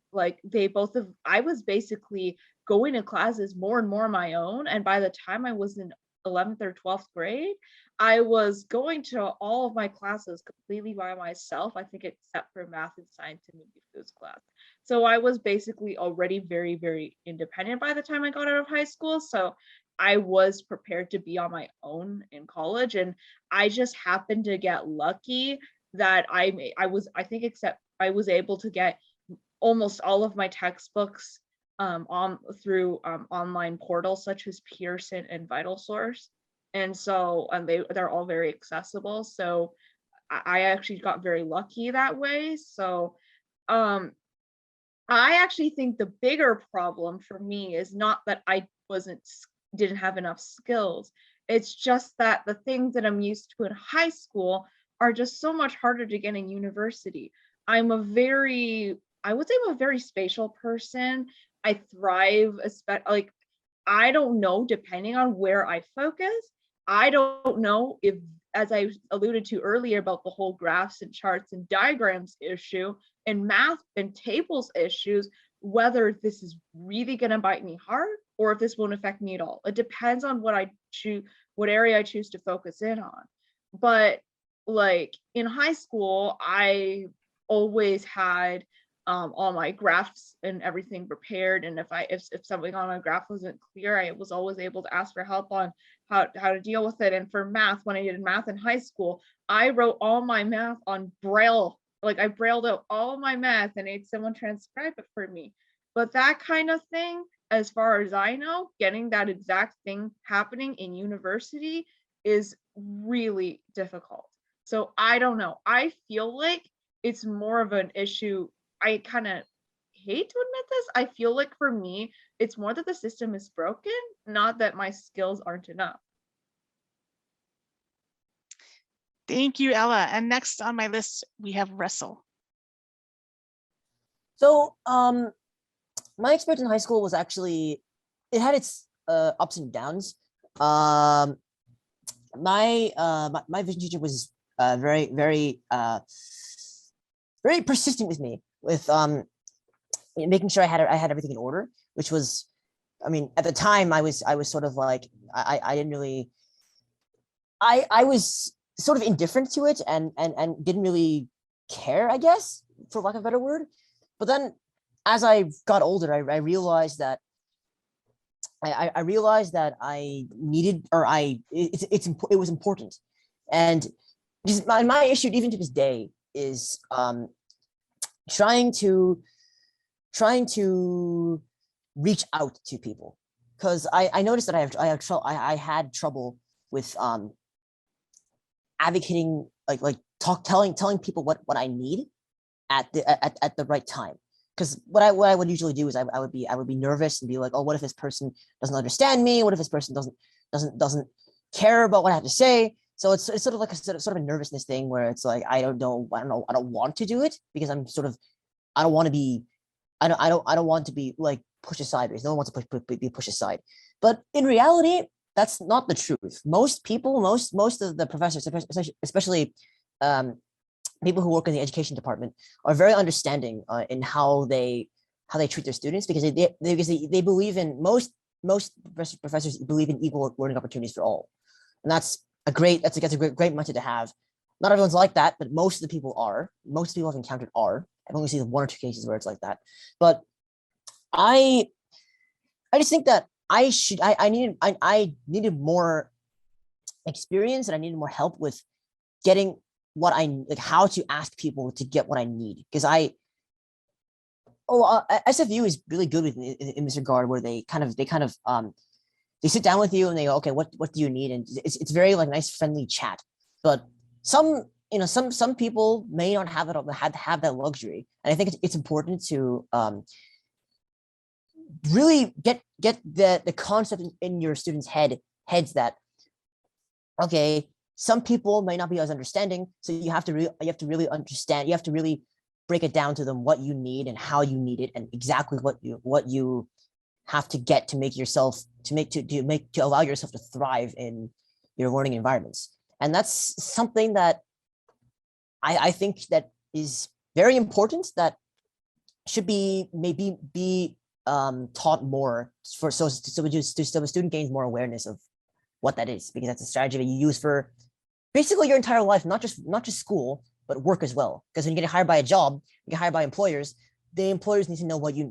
I was basically going to classes more and more on my own. And by the time I was in 11th or 12th grade, I was going to all of my classes completely by myself, I think except for math and science and maybe physics class. So I was basically already very, very independent by the time I got out of high school. So I was prepared to be on my own in college. And I just happened to get lucky that I was able to get almost all of my textbooks through online portals such as Pearson and VitalSource. And so they're all very accessible. So I actually got very lucky that way. So I actually think the bigger problem for me is not that I didn't have enough skills. It's just that the things that I'm used to in high school are just so much harder to get in university. I would say I'm a very spatial person. I thrive, I don't know, depending on where I focus. I don't know if, as I alluded to earlier about the whole graphs and charts and diagrams issue and math and tables issues, whether this is really going to bite me hard or if this won't affect me at all. It depends on what area I choose to focus in on. But in high school, I always had all my graphs and everything prepared, and if something on my graph wasn't clear, I was always able to ask for help on how to deal with it. And for math, when I did math in high school, I wrote all my math on Braille. I brailled out all my math and made someone transcribe it for me. But that kind of thing, as far as I know, getting that exact thing happening in university is really difficult. So I don't know. I feel like it's more of an issue. I kind of hate to admit this. I feel like for me, it's more that the system is broken, not that my skills aren't enough.
Thank you, Ella. And next on my list, we have Russell.
So my experience in high school was actually, it had its ups and downs. My vision teacher was very persistent with me with making sure I had everything in order, which was, I mean, at the time I was sort of like, I didn't really, I was sort of indifferent to it and didn't really care, I guess, for lack of a better word. But then as I got older, I realized that I realized that I needed, or it was important. And my issue, even to this day, is trying to reach out to people, because I noticed that I had trouble with advocating, telling people what I need at the right time. Because what I would usually do is I would be nervous and be like, oh, what if this person doesn't understand me? What if this person doesn't care about what I have to say? So it's sort of like a sort of a nervousness thing where it's like, I don't want to do it because I'm sort of, I don't want to be like pushed aside, because no one wants to be pushed aside. But in reality, that's not the truth. Most people, most of the professors, especially people who work in the education department, are very understanding in how they treat their students, because they believe in, most professors believe in equal learning opportunities for all, and that's a great method to have. Not everyone's like that, but most of the people are. Most people I've encountered are. I've only seen one or two cases where it's like that. But I just think that I needed more experience, and I needed more help with getting what how to ask people to get what I need. Because SFU is really good in this regard, where they sit down with you and they go, okay, what do you need? And it's very like nice, friendly chat. But some people may not have that luxury. And I think it's important to really get the concept in your students' heads that, okay, some people may not be as understanding, so you have to really understand. You have to really break it down to them what you need and how you need it, and exactly what you have to get to make yourself to allow yourself to thrive in your learning environments. And that's something that I think that is very important, that should be taught more, so a student gains more awareness of what that is, because that's a strategy that you use for basically your entire life, not just school, but work as well. Because when you get hired by a job, you get hired by employers, the employers need to know what you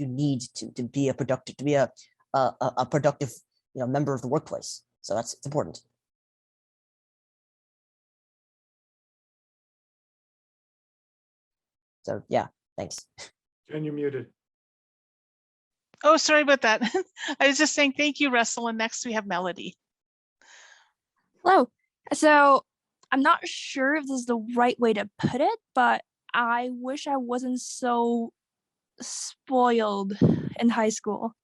need to be a productive member of the workplace. So it's important. So yeah, thanks.
And you're muted.
Oh, sorry about that. I was just saying thank you, Russell. And next we have Melody.
Hello. So I'm not sure if this is the right way to put it, but I wish I wasn't so spoiled in high school.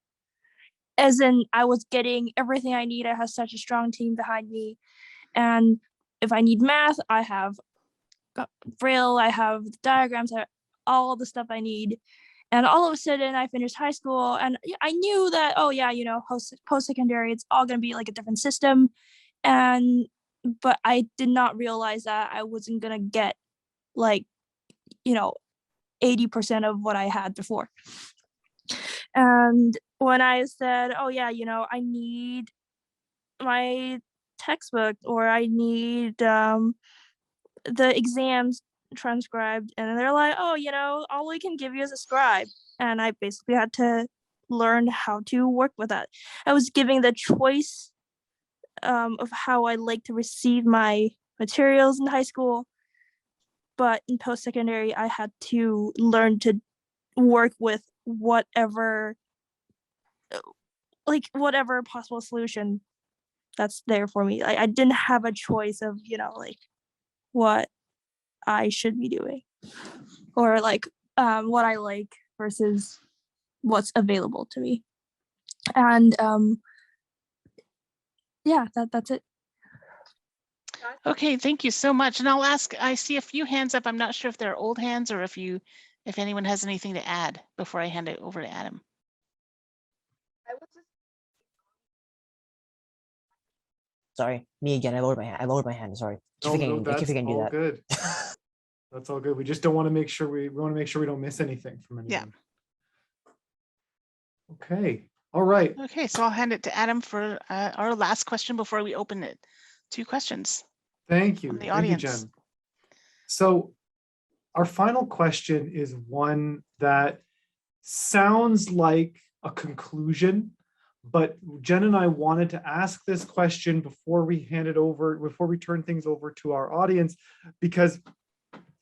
As in, I was getting everything I need. I have such a strong team behind me. And if I need math, I have Braille, I have diagrams, I have all the stuff I need. And all of a sudden I finished high school and I knew that, oh yeah, post-secondary, it's all going to be like a different system. But I did not realize that I wasn't going to get 80% of what I had before. And when I said, oh yeah, I need my textbook, or I need the exams transcribed, and they're like, oh, all we can give you is a scribe. And I basically had to learn how to work with that. I was giving the choice of how I like to receive my materials in high school, but in post-secondary I had to learn to work with whatever possible solution that's there for me. I didn't have a choice of what I should be doing, or what I like versus what's available to me. And yeah, that's it.
Okay, thank you so much. And I'll ask, I see a few hands up. I'm not sure if they're old hands or if anyone has anything to add before I hand it over to Adam.
Sorry, me again. I lowered my hand. Sorry.
No, that's
if you can do
all
that.
good. That's all good. We just don't want to make sure we want to make sure we don't miss anything from anyone.
Yeah.
Okay. All right.
Okay, so I'll hand it to Adam for our last question before we open it to questions.
Thank you.
From the
Thank you,
audience.
Jen. So our final question is one that sounds like a conclusion, but Jen and I wanted to ask this question before we turn things over to our audience, because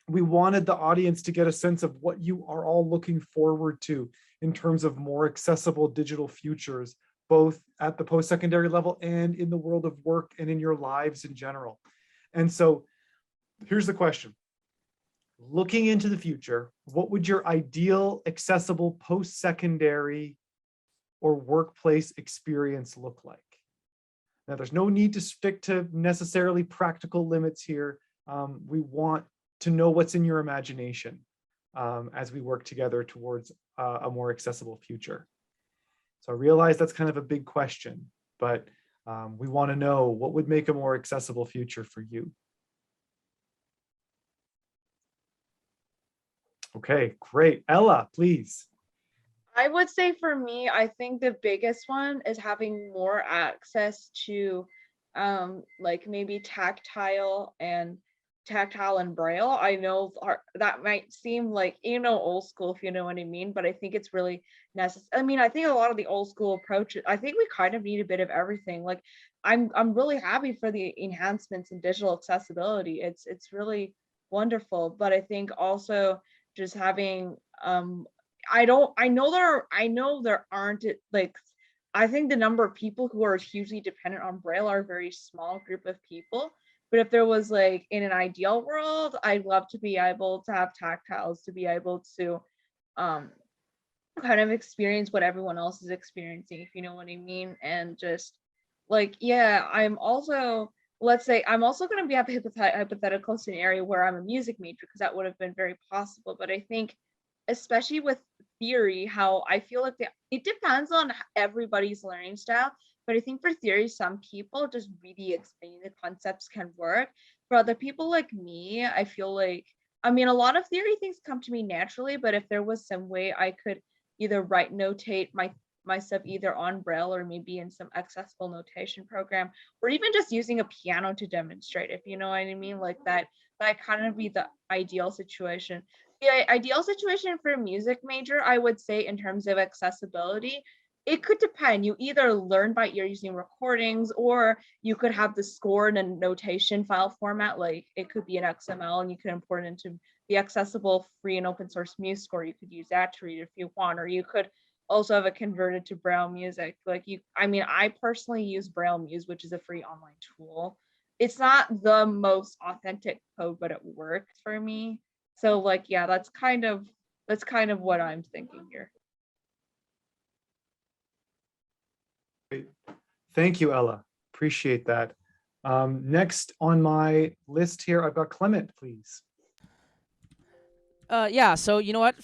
we wanted the audience to get a sense of what you are all looking forward to in terms of more accessible digital futures, both at the post-secondary level and in the world of work and in your lives in general. And so here's the question. Looking into the future, what would your ideal accessible post-secondary or workplace experience look like? Now, there's no need to stick to necessarily practical limits here. We want to know what's in your imagination as we work together towards a more accessible future. So I realize that's kind of a big question, but we want to know what would make a more accessible future for you. Okay, great. Ella, please.
I would say for me, I think the biggest one is having more access to like maybe tactile and braille. I know that might seem like, old school, if you know what I mean, but I think it's really necessary. I mean, I think a lot of the old school approaches, I think we kind of need a bit of everything. Like I'm really happy for the enhancements in digital accessibility. It's really wonderful, but I think also just having I know there aren't, like, I think the number of people who are hugely dependent on braille are a very small group of people. But if there was, like, in an ideal world, I'd love to be able to have tactiles, to be able to kind of experience what everyone else is experiencing, if you know what I mean. And just like, yeah, let's say I'm also going to be a hypothetical scenario where I'm a music major, because that would have been very possible. But I think, especially with theory, how I feel like it depends on everybody's learning style. But I think for theory, some people just really explaining the concepts can work. For other people like me, I feel like, I mean, a lot of theory things come to me naturally, but if there was some way I could either notate my stuff either on braille or maybe in some accessible notation program, or even just using a piano to demonstrate, if you know what I mean, like that kind of be the ideal situation. The ideal situation for a music major, I would say, in terms of accessibility, it could depend. You either learn by ear using recordings, or you could have the score in a notation file format. Like it could be an XML and you could import it into the accessible free and open source MuseScore. You could use that to read if you want, or you could also have it converted to Braille music. Like I personally use Braille Muse, which is a free online tool. It's not the most authentic code, but it works for me. So like, yeah, that's kind of what I'm thinking here.
Great. Thank you, Ella. Appreciate that. Next on my list here, I've got Clement, please.
Yeah, so you know what?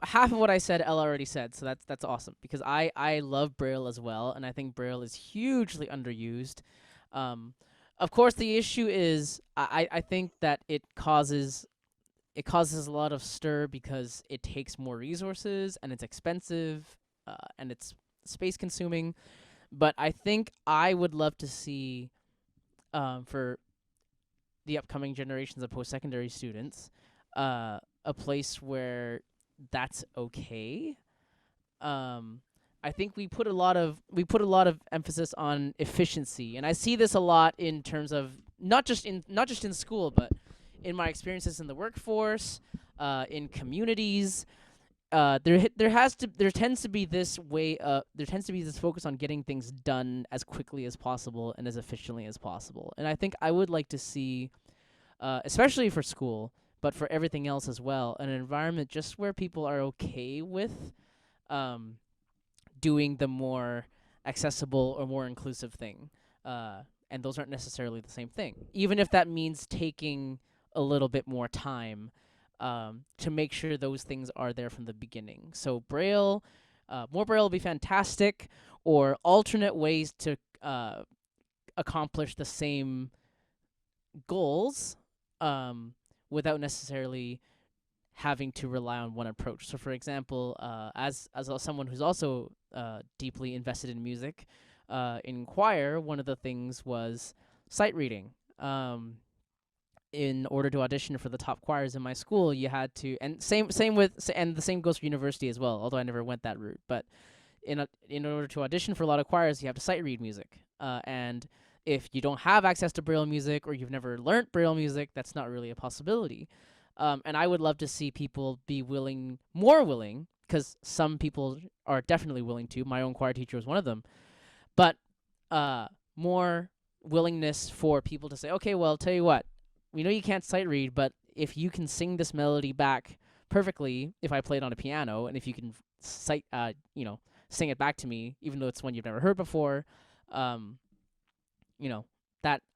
Half of what I said, Ella already said, so that's awesome, because I love Braille as well, and I think Braille is hugely underused. Of course, the issue is I think that it causes a lot of stir because it takes more resources and it's expensive and it's space consuming. But I think I would love to see for the upcoming generations of post-secondary students a place where that's okay. I think we put a lot of emphasis on efficiency, and I see this a lot in terms of not just in school, but in my experiences in the workforce, in communities. There tends to be this focus on getting things done as quickly as possible and as efficiently as possible. And I think I would like to see, especially for school, but for everything else as well, an environment just where people are okay with doing the more accessible or more inclusive thing. And those aren't necessarily the same thing, even if that means taking a little bit more time to make sure those things are there from the beginning. So Braille, more Braille will be fantastic, or alternate ways to accomplish the same goals without necessarily having to rely on one approach. So for example, as someone who's also deeply invested in music, in choir, one of the things was sight reading. In order to audition for the top choirs in my school, you had to, and the same goes for university as well, although I never went that route. But in order to audition for a lot of choirs, you have to sight read music. And if you don't have access to Braille music, or you've never learnt Braille music, that's not really a possibility. And I would love to see people be more willing, because some people are definitely willing to. My own choir teacher was one of them. But more willingness for people to say, okay, well, I'll tell you what, we know you can't sight read, but if you can sing this melody back perfectly, if I play it on a piano, and if you can sing it back to me, even though it's one you've never heard before, that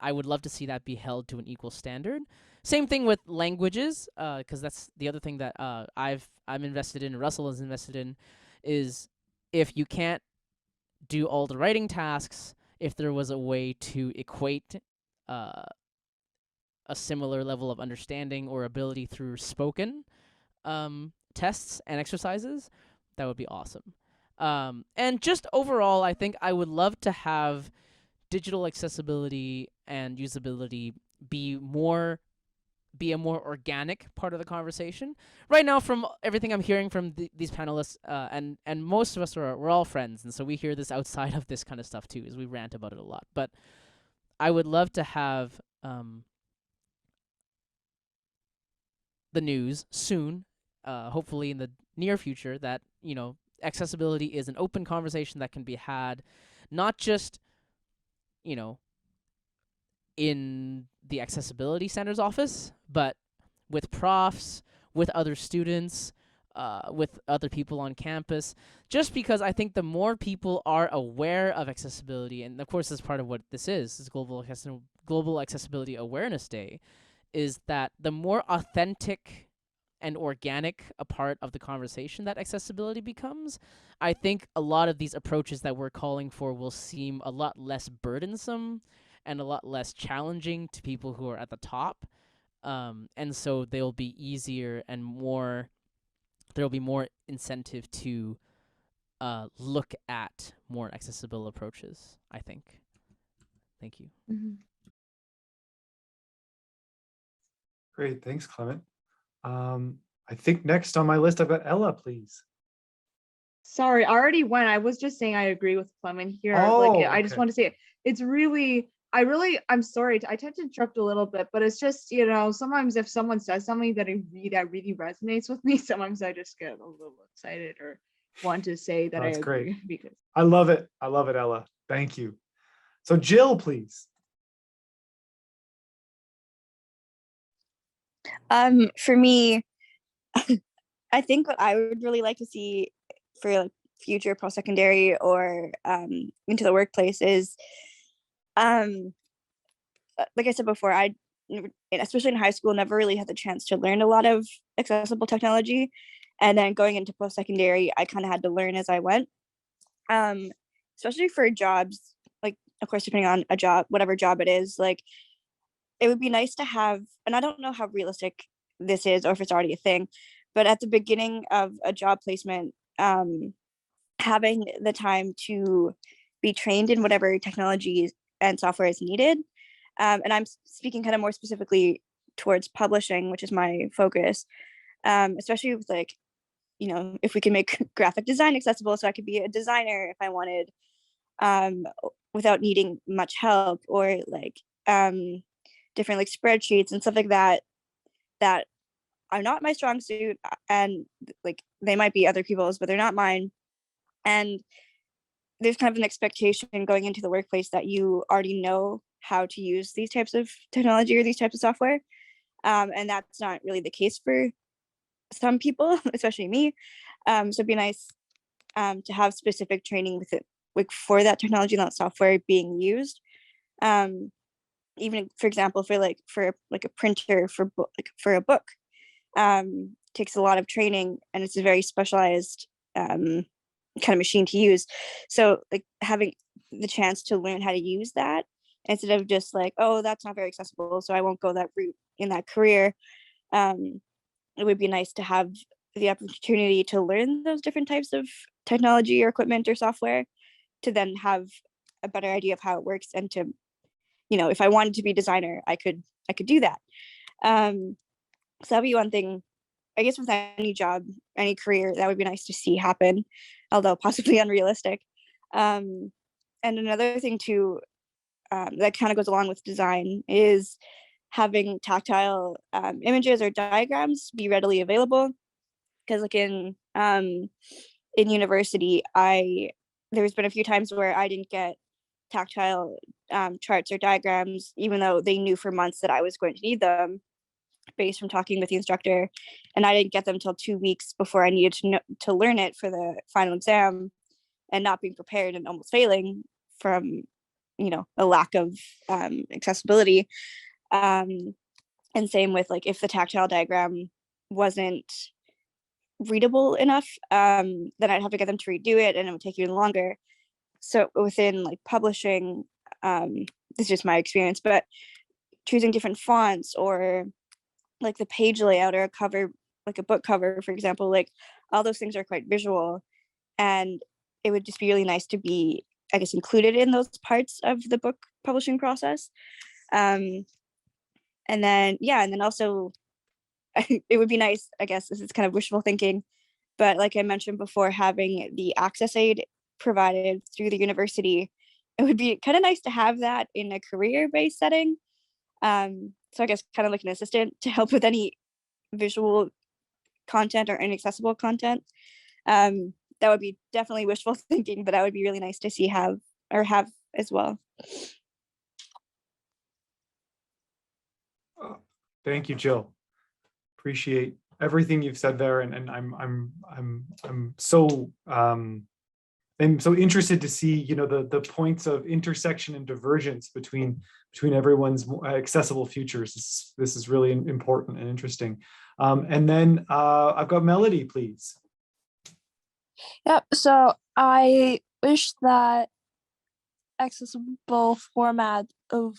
I would love to see that be held to an equal standard. Same thing with languages, because that's the other thing that I'm invested in, and Russell is invested in, is if you can't do all the writing tasks, if there was a way to equate a similar level of understanding or ability through spoken tests and exercises, that would be awesome. And just overall, I think I would love to have digital accessibility and usability be a more organic part of the conversation. Right now, from everything I'm hearing from these panelists, and most of us we're all friends, and so we hear this outside of this kind of stuff too, as we rant about it a lot. But I would love to have the news soon, hopefully in the near future, that accessibility is an open conversation that can be had, not just in the accessibility center's office, but with profs, with other students, with other people on campus, just because I think the more people are aware of accessibility, and of course that's part of what this is Global Accessibility Awareness Day, is that the more authentic and organic a part of the conversation that accessibility becomes, I think a lot of these approaches that we're calling for will seem a lot less burdensome and a lot less challenging to people who are at the top. And so they'll be easier and there'll be more incentive to look at more accessible approaches, I think. Thank you.
Mm-hmm.
Great, thanks, Clement. I think next on my list, I've got Ella, please.
Sorry, I already went. I was just saying I agree with Clement here.
Oh,
I just want to say it's really, I'm sorry, I tend to interrupt a little bit, but it's just, sometimes if someone says something that really resonates with me, sometimes I just get a little excited or want to say that
That's
I agree.
great.
Because
I love it, Ella. Thank you. So Jill, please.
For me, I think what I would really like to see for future post-secondary or into the workplace is, like I said before, I, especially in high school, never really had the chance to learn a lot of accessible technology. And then going into post-secondary, I kind of had to learn as I went, especially for jobs, of course, depending on a job, whatever job it is, it would be nice to have, and I don't know how realistic this is or if it's already a thing, but at the beginning of a job placement, having the time to be trained in whatever technology and software is needed. And I'm speaking kind of more specifically towards publishing, which is my focus, especially with if we can make graphic design accessible, so I could be a designer if I wanted, without needing much help, or different spreadsheets and stuff like that are not my strong suit, and they might be other people's, but they're not mine. And there's kind of an expectation going into the workplace that you already know how to use these types of technology or these types of software. And that's not really the case for some people, especially me. So it'd be nice to have specific training with it, like for that technology and that software being used. Even for example, for a printer for a book, takes a lot of training, and it's a very specialized kind of machine to use. So like having the chance to learn how to use that instead of just like, oh, that's not very accessible, so I won't go that route in that career. It would be nice to have the opportunity to learn those different types of technology or equipment or software, to then have a better idea of how it works, and to, if I wanted to be a designer, I could do that. So that'd be one thing, I guess, with any job, any career, that would be nice to see happen, although possibly unrealistic. And another thing too, that kind of goes along with design, is having tactile images or diagrams be readily available. Because like in university, there's been a few times where I didn't get tactile charts or diagrams, even though they knew for months that I was going to need them, based from talking with the instructor, and I didn't get them until 2 weeks before I needed to learn it for the final exam, and not being prepared and almost failing from a lack of accessibility. And same with like, if the tactile diagram wasn't readable enough, then I'd have to get them to redo it, and it would take even longer. So within like publishing, this is just my experience, but choosing different fonts, or like the page layout, or a cover, like a book cover, for example, like all those things are quite visual, and it would just be really nice to be, I guess, included in those parts of the book publishing process. And then also it would be nice, I guess this is kind of wishful thinking, but like I mentioned before, having the access aid provided through the university, it would be kind of nice to have that in a career-based setting. So I guess kind of like an assistant to help with any visual content or inaccessible content. That would be definitely wishful thinking, but that would be really nice to see have as well.
Thank you, Jill. Appreciate everything you've said there, and I'm so interested to see the points of intersection and divergence between everyone's accessible futures. This is really important and interesting. And then I've got Melody, please.
Yep. So I wish that accessible format of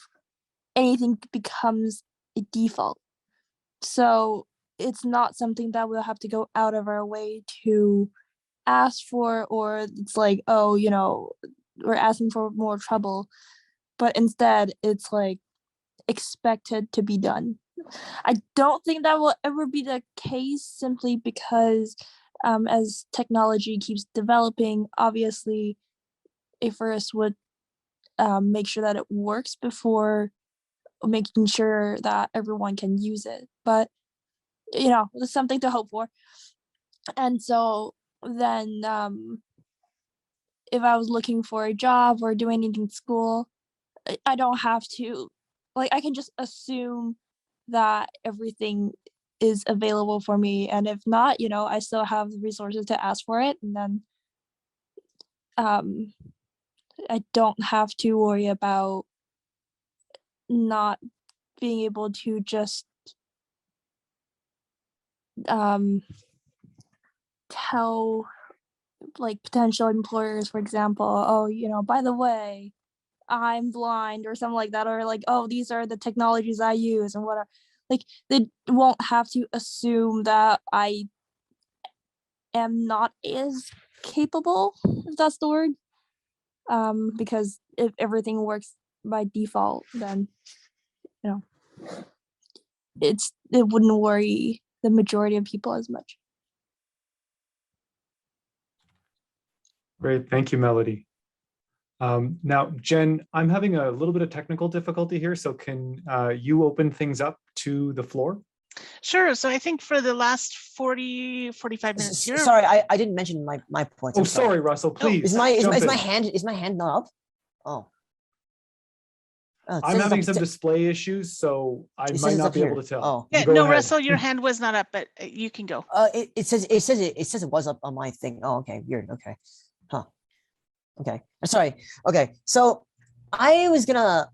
anything becomes a default. So it's not something that we'll have to go out of our way to ask for, or it's like, oh, we're asking for more trouble, but instead it's like expected to be done. I don't think that will ever be the case, simply because as technology keeps developing, obviously a first would make sure that it works before making sure that everyone can use it. But there's something to hope for. And so then if I was looking for a job or doing anything in school, I don't have to, I can just assume that everything is available for me, and if not, I still have the resources to ask for it, and then I don't have to worry about not being able to just tell potential employers, for example, oh, by the way, I'm blind, or something like that, or oh, these are the technologies I use and whatever. They won't have to assume that I am not as capable, if that's the word, because if everything works by default, then it wouldn't worry the majority of people as much.
Great, thank you, Melody. Now, Jen, I'm having a little bit of technical difficulty here, so can you open things up to the floor?
Sure. So I think for the last 45 minutes here.
Sorry, I didn't mention my points.
Oh, sorry, Russell, please.
Is my hand not up? Oh. it
I'm
says
having
it's
some
up-
display issues, so I
it says
might
it's
not
up
be able
here.
to tell.
Oh.
You
Yeah,
go
no,
ahead.
Russell, your hand was not up, but you can go.
It says it was up on my thing. Oh, okay, weird. Okay, huh? Okay, sorry. Okay, so I was gonna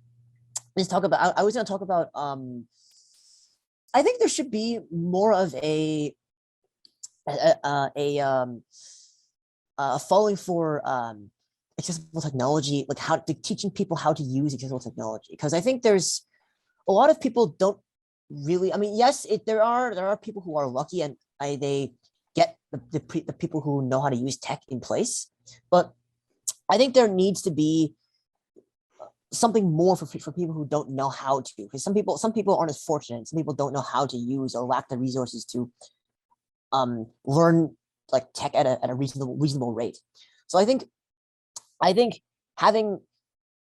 just talk about. I was gonna talk about. I think there should be more of a following for accessible technology, like how to teaching people how to use accessible technology, because I think there's a lot of people don't really. I mean, yes, there are people who are lucky and they get the people who know how to use tech in place, but I think there needs to be something more for people who don't know how to, because some people aren't as fortunate. Some people don't know how to use or lack the resources to learn like tech at a reasonable rate. So I think having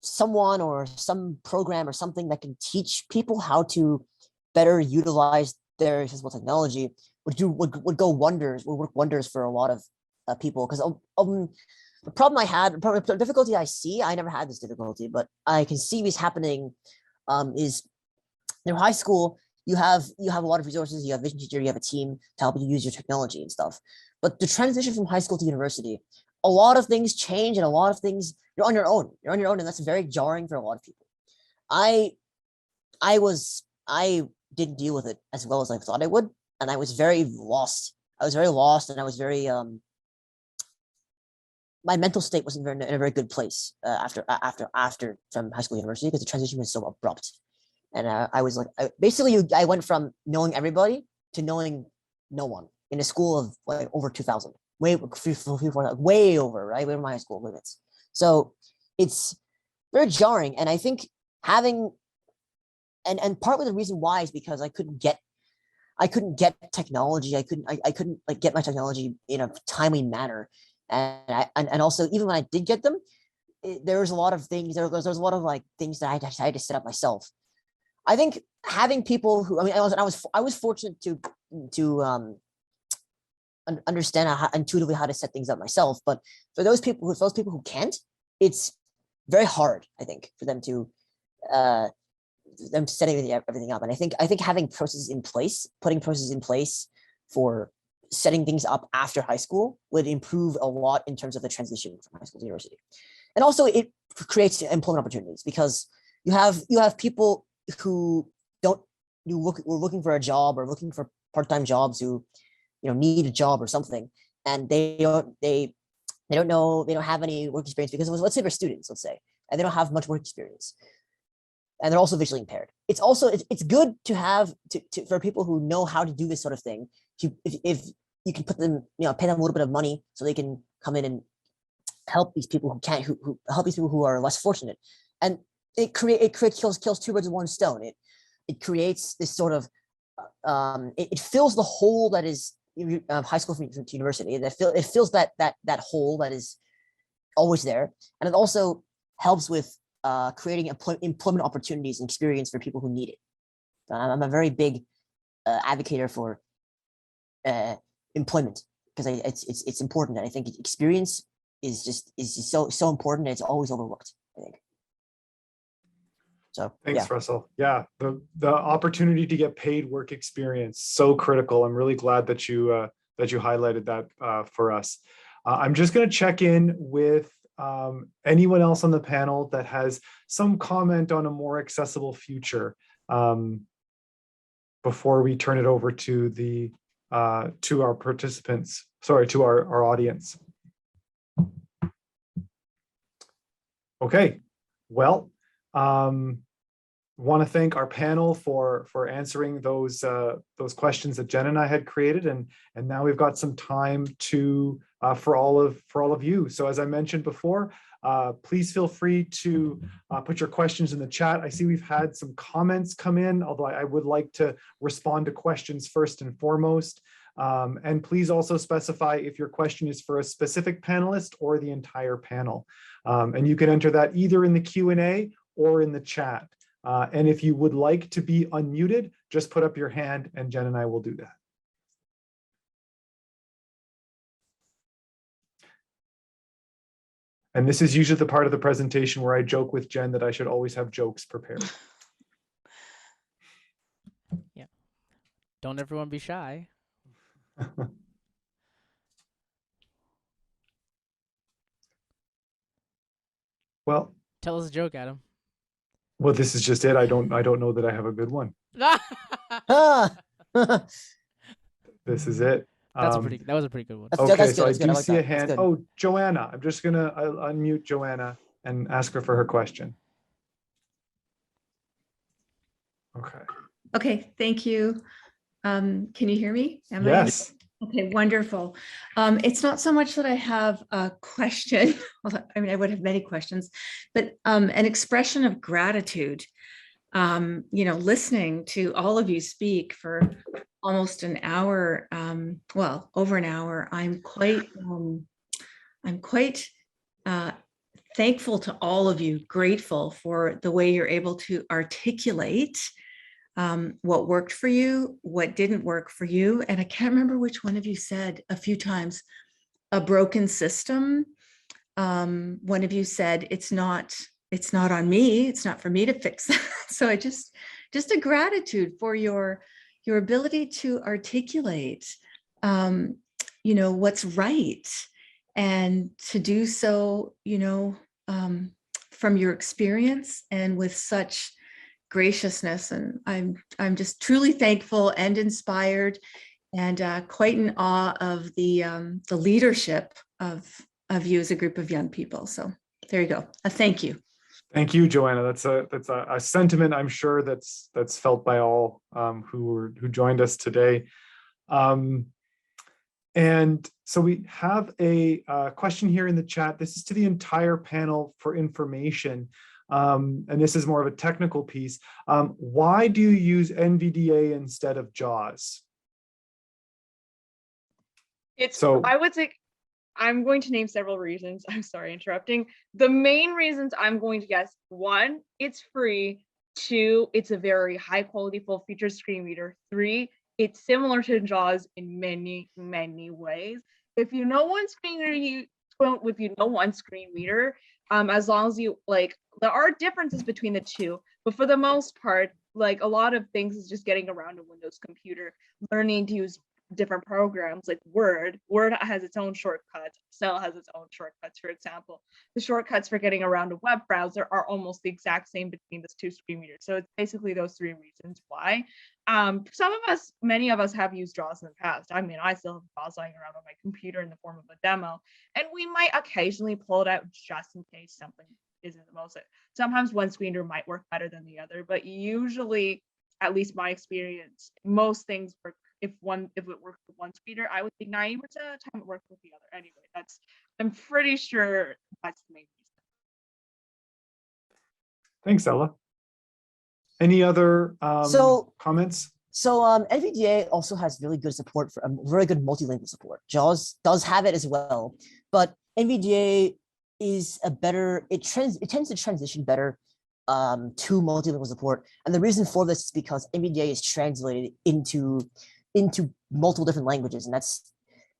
someone or some program or something that can teach people how to better utilize their accessible technology would go wonders, would work wonders for a lot of people. Because the problem I had, the difficulty I see, I never had this difficulty, but I can see this happening, is in high school, you have a lot of resources, you have a vision teacher, you have a team to help you use your technology and stuff. But the transition from high school to university, a lot of things change, and a lot of things you're on your own. You're on your own, and that's very jarring for a lot of people. I didn't deal with it as well as I thought I would, and I was very lost. I was very lost, and I was very my mental state wasn't in a very good place after from high school to university, because the transition was so abrupt. And I was like, I went from knowing everybody to knowing no one in a school of like over 2,000, way over, right? Way over my high school limits. So it's very jarring. And I think having, and partly the reason why is because I couldn't get technology. I couldn't like get my technology in a timely manner. And also, even when I did get them, there was a lot of things, there was a lot of like things that I had to set up myself. I think having people who, I mean, I was fortunate to understand intuitively how to set things up myself. But for those people who can't, it's very hard, I think, for them to setting everything up. And I think having processes in place, putting processes in place for setting things up after high school would improve a lot in terms of the transition from high school to university. And also it creates employment opportunities, because you have people who were looking for a job or looking for part-time jobs, who need a job or something, and they don't know, they don't have any work experience, because let's say they're students, and they don't have much work experience, and they're also visually impaired. It's also it's good to have for people who know how to do this sort of thing. If you can put them, pay them a little bit of money so they can come in and help these people who can't, who help these people who are less fortunate. And it kills two birds with one stone. It creates this sort of it fills the hole that is high school to university. It fills that hole that is always there, and it also helps with creating employment opportunities and experience for people who need it. I'm a very big advocate for employment, because it's important, and I think experience is so important. It's always overlooked, I think. So
thanks, Russell. Yeah, the opportunity to get paid work experience, so critical. I'm really glad that you highlighted that for us. I'm just going to check in with anyone else on the panel that has some comment on a more accessible future before we turn it over to the to our participants. Sorry, to our audience. Okay, well. Want to thank our panel for answering those questions that Jen and I had created, and now we've got some time to for all of you. So as I mentioned before, please feel free to put your questions in the chat. I see we've had some comments come in, although I would like to respond to questions first and foremost. And please also specify if your question is for a specific panelist or the entire panel. And you can enter that either in the Q&A or in the chat. And if you would like to be unmuted, just put up your hand and Jen and I will do that. And this is usually the part of the presentation where I joke with Jen that I should always have jokes prepared.
Yeah. Don't everyone be shy.
Well,
Tell us a joke, Adam.
well, this is just it. I don't know that I have a good one.
Ah!
This is it.
That was a pretty good one.
Okay,
That's
so
good,
I
that's good,
do
I like
see a
that, that's
hand.
good.
Oh, Joanna. I'm just gonna unmute Joanna and ask her for her question. Okay.
Okay, thank you. Can you hear me?
Yes.
Okay, wonderful. It's not so much that I have a question. Well, I mean, I would have many questions, but an expression of gratitude. Listening to all of you speak for almost an hour, well, over an hour, I'm quite thankful to all of you, grateful for the way you're able to articulate what worked for you, what didn't work for you. And I can't remember which one of you said a few times, a broken system. One of you said, it's not on me, it's not for me to fix that. So I just a gratitude for your ability to articulate, what's right, and to do so, from your experience and with such graciousness. And I'm just truly thankful and inspired, and quite in awe of the leadership of you as a group of young people. So there you go. Thank you.
Thank you, Joanna. That's a sentiment I'm sure that's felt by all who joined us today. And so we have a question here in the chat. This is to the entire panel for information. And this is more of a technical piece. Why do you use NVDA instead of JAWS?
I would say, I'm going to name several reasons. I'm sorry, interrupting. The main reasons I'm going to guess: 1, it's free; 2, it's a very high quality full feature screen reader; 3, it's similar to JAWS in many, many ways. If you know one screen reader, as long as you there are differences between the two, but for the most part, a lot of things is just getting around a Windows computer, learning to use different programs like Word has its own shortcuts, Excel has its own shortcuts. For example, the shortcuts for getting around a web browser are almost the exact same between those two screen readers. So it's basically those 3 reasons why. Many of us have used JAWS in the past. I mean, I still have JAWS lying around on my computer in the form of a demo, and we might occasionally pull it out just in case something isn't the most. Sometimes one screen reader might work better than the other, but usually, at least my experience, most things work. If it works with one screen reader, I would think 90% of the time it works with the other. Anyway, I'm pretty sure that's the main reason.
Thanks, Ella. Any other comments?
So NVDA also has really good support for very good multilingual support. JAWS does have it as well, but NVDA is it tends to transition better to multilingual support. And the reason for this is because NVDA is translated into multiple different languages, and that's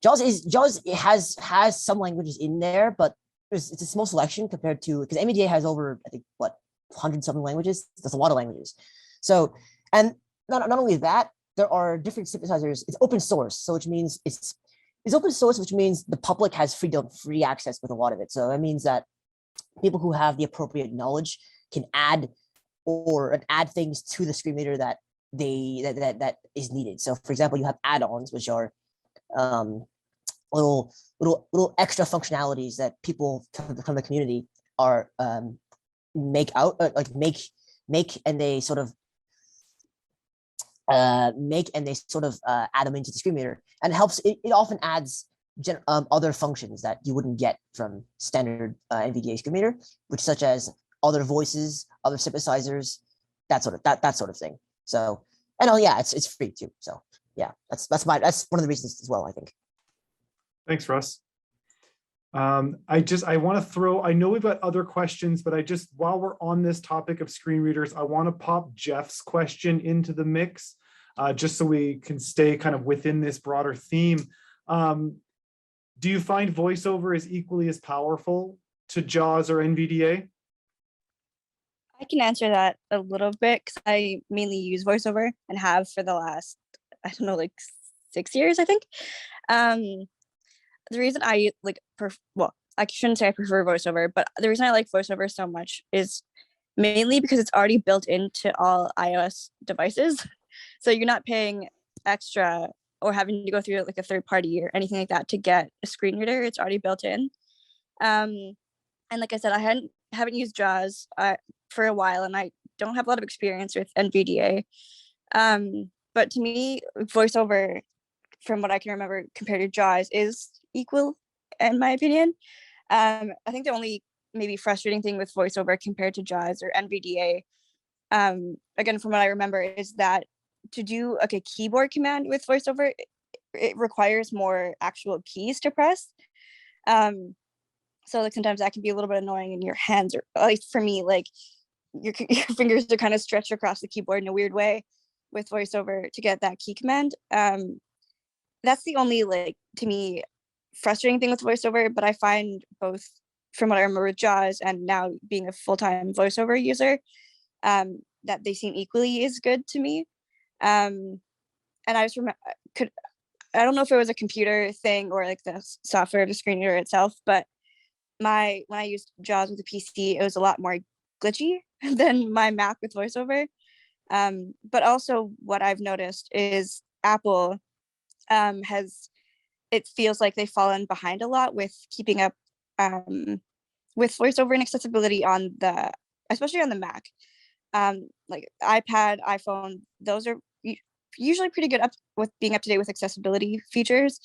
JAWS has some languages in there, but it's a small selection compared to, because NVDA has over, I think, what, 100-something languages. That's a lot of languages. So, and not only that, there are different synthesizers. It's open source, so which means it's open source, which means the public has free access with a lot of it. So that means that people who have the appropriate knowledge can add things to the screen reader that is needed. So for example, you have add-ons, which are little extra functionalities that people from the community are make and they sort of add them into the screen reader, and it often adds other functions that you wouldn't get from standard NVDA screen reader, which such as other voices, other synthesizers, that sort of thing. So, and yeah, it's free too. So yeah, that's one of the reasons as well, I think.
Thanks, Russ. I want to throw, I know we've got other questions, but while we're on this topic of screen readers, I want to pop Jeff's question into the mix, just so we can stay kind of within this broader theme. Do you find voiceover is equally as powerful to JAWS or NVDA?
I can answer that a little bit because I mainly use VoiceOver and have for the last, I don't know, like 6 years, I think. The reason I well, I shouldn't say I prefer VoiceOver, but the reason I like VoiceOver so much is mainly because it's already built into all iOS devices. So you're not paying extra or having to go through like a third party or anything like that to get a screen reader. It's already built in. And like I said, I haven't used JAWS for a while, and I don't have a lot of experience with NVDA. But to me, VoiceOver, from what I can remember, compared to JAWS, is equal in my opinion. I think the only maybe frustrating thing with VoiceOver compared to JAWS or NVDA, again, from what I remember, is that to do like a keyboard command with VoiceOver, it requires more actual keys to press. So like sometimes that can be a little bit annoying in your hands, or at least for me, like your fingers are kind of stretched across the keyboard in a weird way with VoiceOver to get that key command. That's the only, like, to me, frustrating thing with VoiceOver, but I find both from what I remember with JAWS and now being a full-time VoiceOver user, that they seem equally as good to me. And I just remember, I don't know if it was a computer thing or like the software of the screen reader itself, but when I used JAWS with a PC, it was a lot more glitchy than my Mac with VoiceOver. But also what I've noticed is Apple it feels like they've fallen behind a lot with keeping up with VoiceOver and accessibility especially on the Mac. Like iPad, iPhone, those are usually pretty good with being up to date with accessibility features,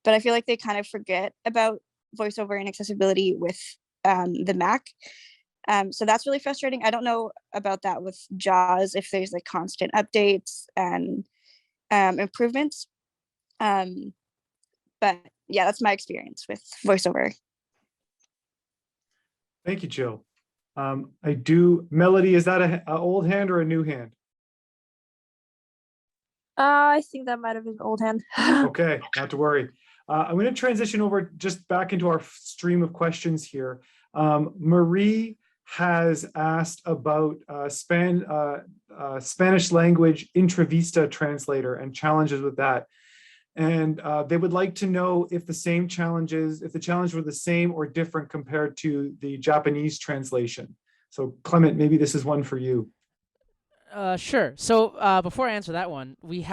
but I feel like they kind of forget about VoiceOver and accessibility with the Mac. So that's really frustrating. I don't know about that with JAWS, if there's like constant updates and improvements. But yeah, that's my experience with VoiceOver.
Thank you, Jill. Melody, is that an old hand or a new hand?
I think that might have been old hand.
Okay, not to worry. I'm going to transition over just back into our stream of questions here. Marie has asked about Spanish language Intravista translator and challenges with that. And they would like to know if the challenge were the same or different compared to the Japanese translation. So Clement, maybe this is one for you.
Sure. So before I answer that one, we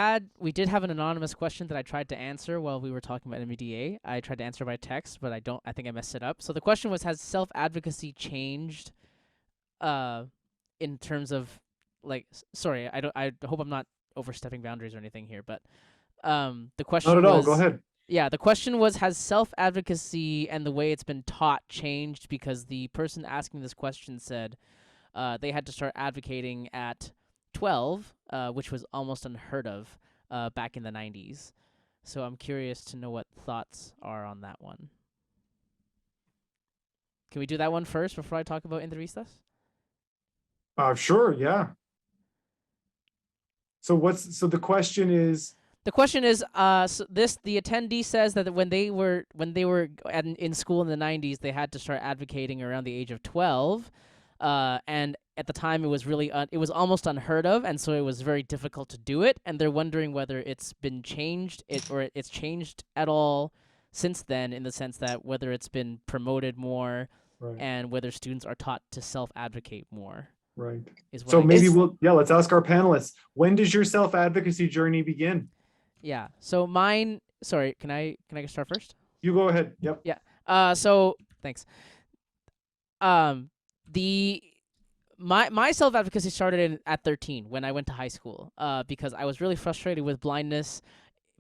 did have an anonymous question that I tried to answer while we were talking about NVDA. I tried to answer by text, but I think I messed it up. So the question was, has self-advocacy changed in terms of, like, sorry, I hope I'm not overstepping boundaries or anything here, but the question
Not at all,
was,
go ahead.
Yeah, the question was, has self-advocacy and the way it's been taught changed? Because the person asking this question said they had to start advocating at 12, which was almost unheard of back in the 90s. So I'm curious to know what thoughts are on that one. Can we do that one first before I talk about Entrevistas?
Sure, yeah. So the question is? The question is,
the attendee says that when they were in school in the 90s, they had to start advocating around the age of 12, and at the time it was it was almost unheard of, and so it was very difficult to do it. And they're wondering whether it's been changed, or it's changed at all since then, in the sense that whether it's been promoted more, right, and whether students are taught to self-advocate more.
Right. So maybe let's ask our panelists. When does your self-advocacy journey begin?
Yeah. So mine. Sorry. Can I start first?
You go ahead. Yep.
Yeah. So thanks. My self-advocacy started at 13 when I went to high school. Because I was really frustrated with blindness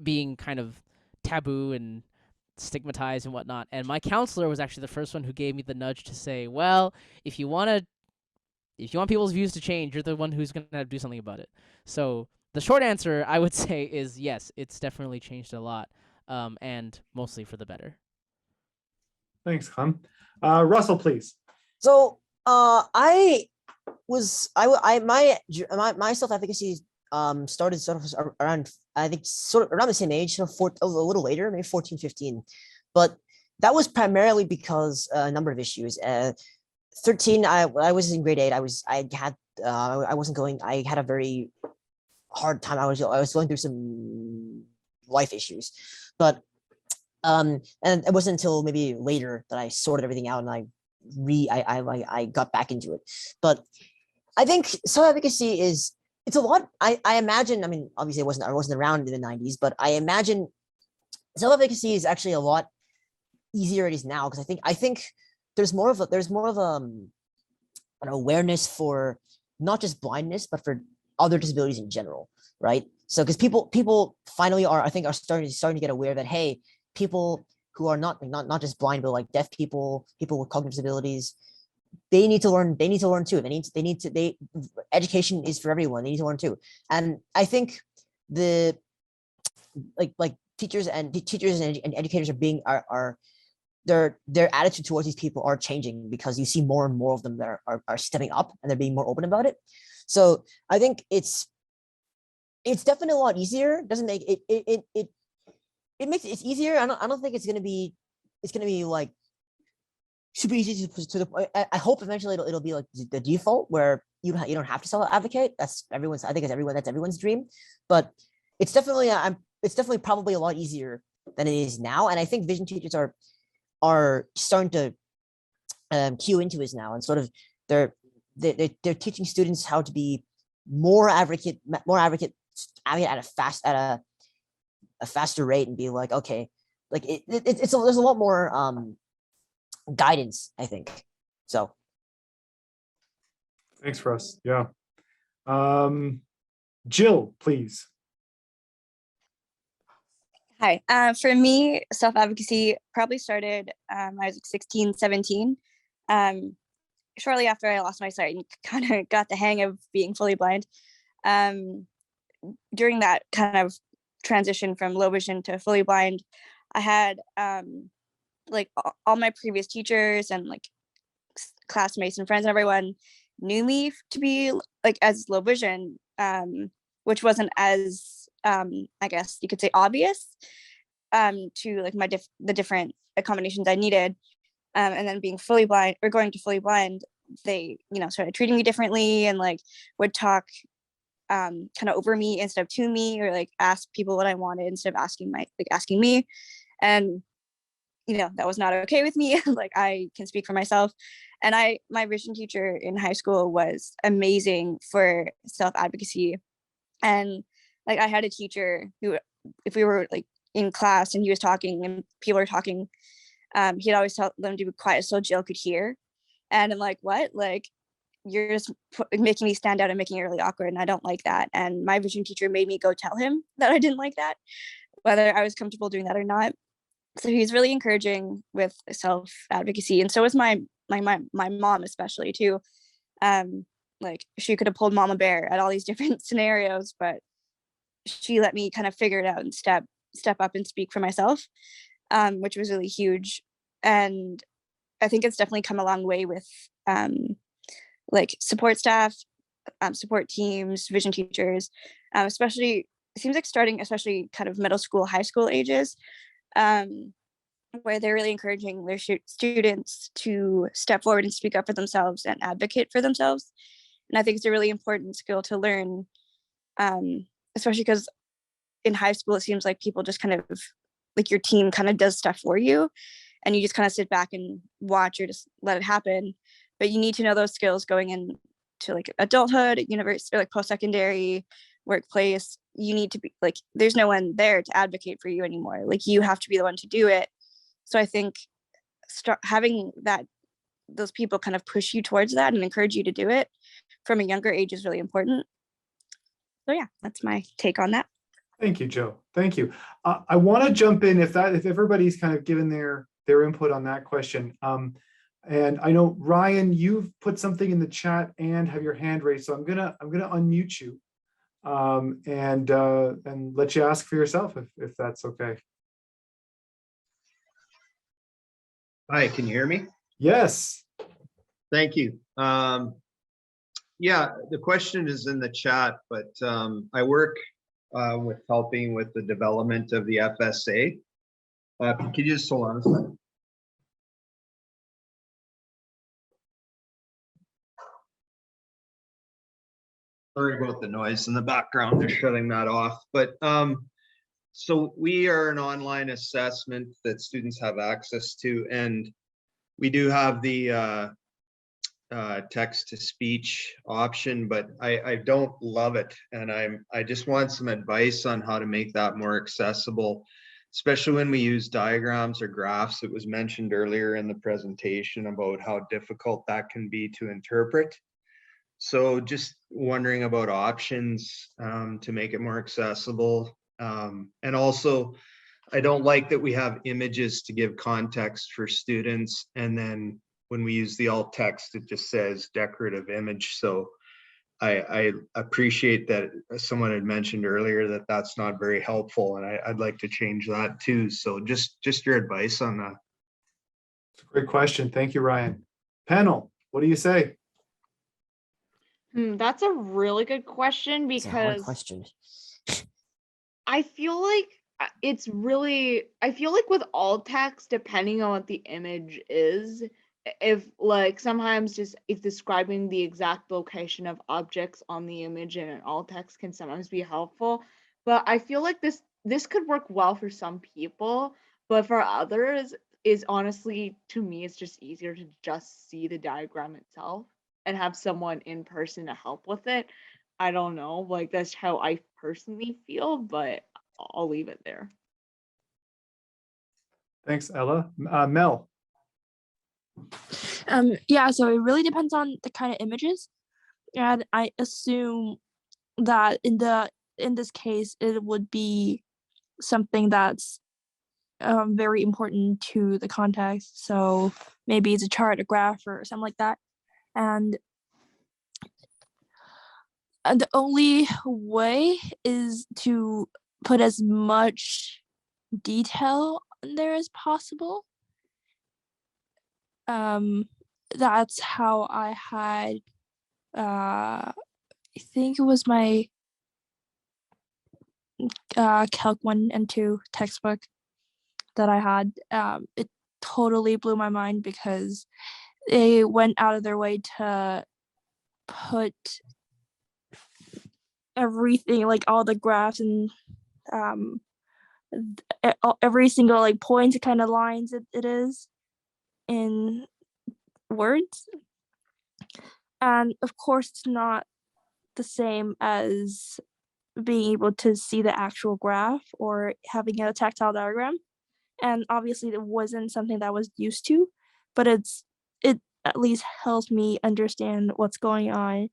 being kind of taboo and stigmatized and whatnot. And my counselor was actually the first one who gave me the nudge to say, well, if you want people's views to change, you're the one who's going to have to do something about it. So the short answer, I would say, is yes, it's definitely changed a lot, and mostly for the better.
Thanks, Khan. Russell, please.
So my self-advocacy started sort of around, I think, sort of around the same age, a little later, maybe 14, 15. But that was primarily because a number of issues. 13, I was in grade 8. I had a very hard time. I was going through some life issues, but and it wasn't until maybe later that I sorted everything out and I got back into it. But I think self-advocacy it's a lot. I imagine, I mean, obviously I wasn't around in the 90s, but I imagine self-advocacy is actually a lot easier it is now, because I think there's more of an awareness for not just blindness, but for other disabilities in general, right? So because people finally are starting to get aware that, hey, people who are not just blind, but like deaf people with cognitive disabilities, they need to learn too. Education is for everyone. They need to learn too. And I think the like teachers and educators their attitude towards these people are changing, because you see more and more of them that are stepping up and they're being more open about it. So I think it's definitely a lot easier. Doesn't make it makes it easier. I don't think it's gonna be like super easy to the point. I hope eventually it'll be like the default where you don't have to self-advocate. That's everyone's dream. But it's definitely probably a lot easier than it is now. And I think vision teachers are starting to cue into this now, and sort of they're teaching students how to be more advocate at a faster rate, and be like, okay, like there's a lot more guidance, I think. So
Thanks, Russ. Yeah. Jill, please.
Hi. For me, self-advocacy probably started I was like 16, 17. Shortly after I lost my sight and kind of got the hang of being fully blind. During that kind of transition from low vision to fully blind, I had like all my previous teachers and like classmates and friends and everyone knew me to be like as low vision, which wasn't as I guess you could say obvious to like the different accommodations I needed. And then being fully blind or going to fully blind, they, started treating me differently and like would talk kind of over me instead of to me, or like ask people what I wanted instead of asking me. And, that was not okay with me. Like I can speak for myself. And my vision teacher in high school was amazing for self-advocacy. And like I had a teacher who, if we were like in class and he was talking and people were talking, he'd always tell them to be quiet so Jill could hear. And I'm like, what? Like, you're just making me stand out and making it really awkward. And I don't like that. And my vision teacher made me go tell him that I didn't like that, whether I was comfortable doing that or not. So he's really encouraging with self-advocacy. And so was my mom, especially too. Like she could have pulled mama bear at all these different scenarios, but she let me kind of figure it out and step up and speak for myself, which was really huge. And I think it's definitely come a long way with like support staff, support teams, vision teachers, especially it seems like starting especially kind of middle school, high school ages, where they're really encouraging their students to step forward and speak up for themselves and advocate for themselves. And I think it's a really important skill to learn, especially because in high school, it seems like people just kind of like your team kind of does stuff for you and you just kind of sit back and watch or just let it happen. But you need to know those skills going into like adulthood, university, or like post-secondary, workplace. You need to be like, there's no one there to advocate for you anymore. Like you have to be the one to do it. So I think having those people kind of push you towards that and encourage you to do it from a younger age is really important. So yeah, that's my take on that.
Thank you, Joe. Thank you. I want to jump in if everybody's kind of given their input on that question. And I know Ryan, you've put something in the chat and have your hand raised, so I'm gonna unmute you and let you ask for yourself if that's okay.
Hi, can you hear me?
Yes.
Thank you. Yeah, the question is in the chat, but I work with helping with the development of the FSA. Could you just hold on a second? Sorry about the noise in the background. They're shutting that off. But so we are an online assessment that students have access to, and we do have the text to speech option, but I don't love it, and I just want some advice on how to make that more accessible, especially when we use diagrams or graphs. It was mentioned earlier in the presentation about how difficult that can be to interpret. So just wondering about options to make it more accessible. And also, I don't like that we have images to give context for students, and then when we use the alt text, it just says decorative image. So I appreciate that someone had mentioned earlier that that's not very helpful, and I'd like to change that too. So just your advice on that.
It's a great question. Thank you, Ryan. Panel, what do you say?
That's a really good question
It's a hard
because
question.
I feel like I feel like with alt text, depending on what the image is, if like sometimes just if describing the exact location of objects on the image in an alt text can sometimes be helpful. But I feel like this could work well for some people, but for others is honestly, to me, it's just easier to just see the diagram itself and have someone in person to help with it. I don't know, like that's how I personally feel, but I'll leave it there.
Thanks, Ella. Mel.
Yeah, so it really depends on the kind of images, and I assume that in this case it would be something that's very important to the context. So maybe it's a chart, a graph, or something like that. And the only way is to put as much detail in there as possible. That's how I had, I think it was my Calc 1 and 2 textbook that I had. It totally blew my mind because they went out of their way to put everything, like all the graphs and every single like point kind of lines it is in words. And of course it's not the same as being able to see the actual graph or having a tactile diagram. And obviously it wasn't something that I was used to, but it at least helps me understand what's going on.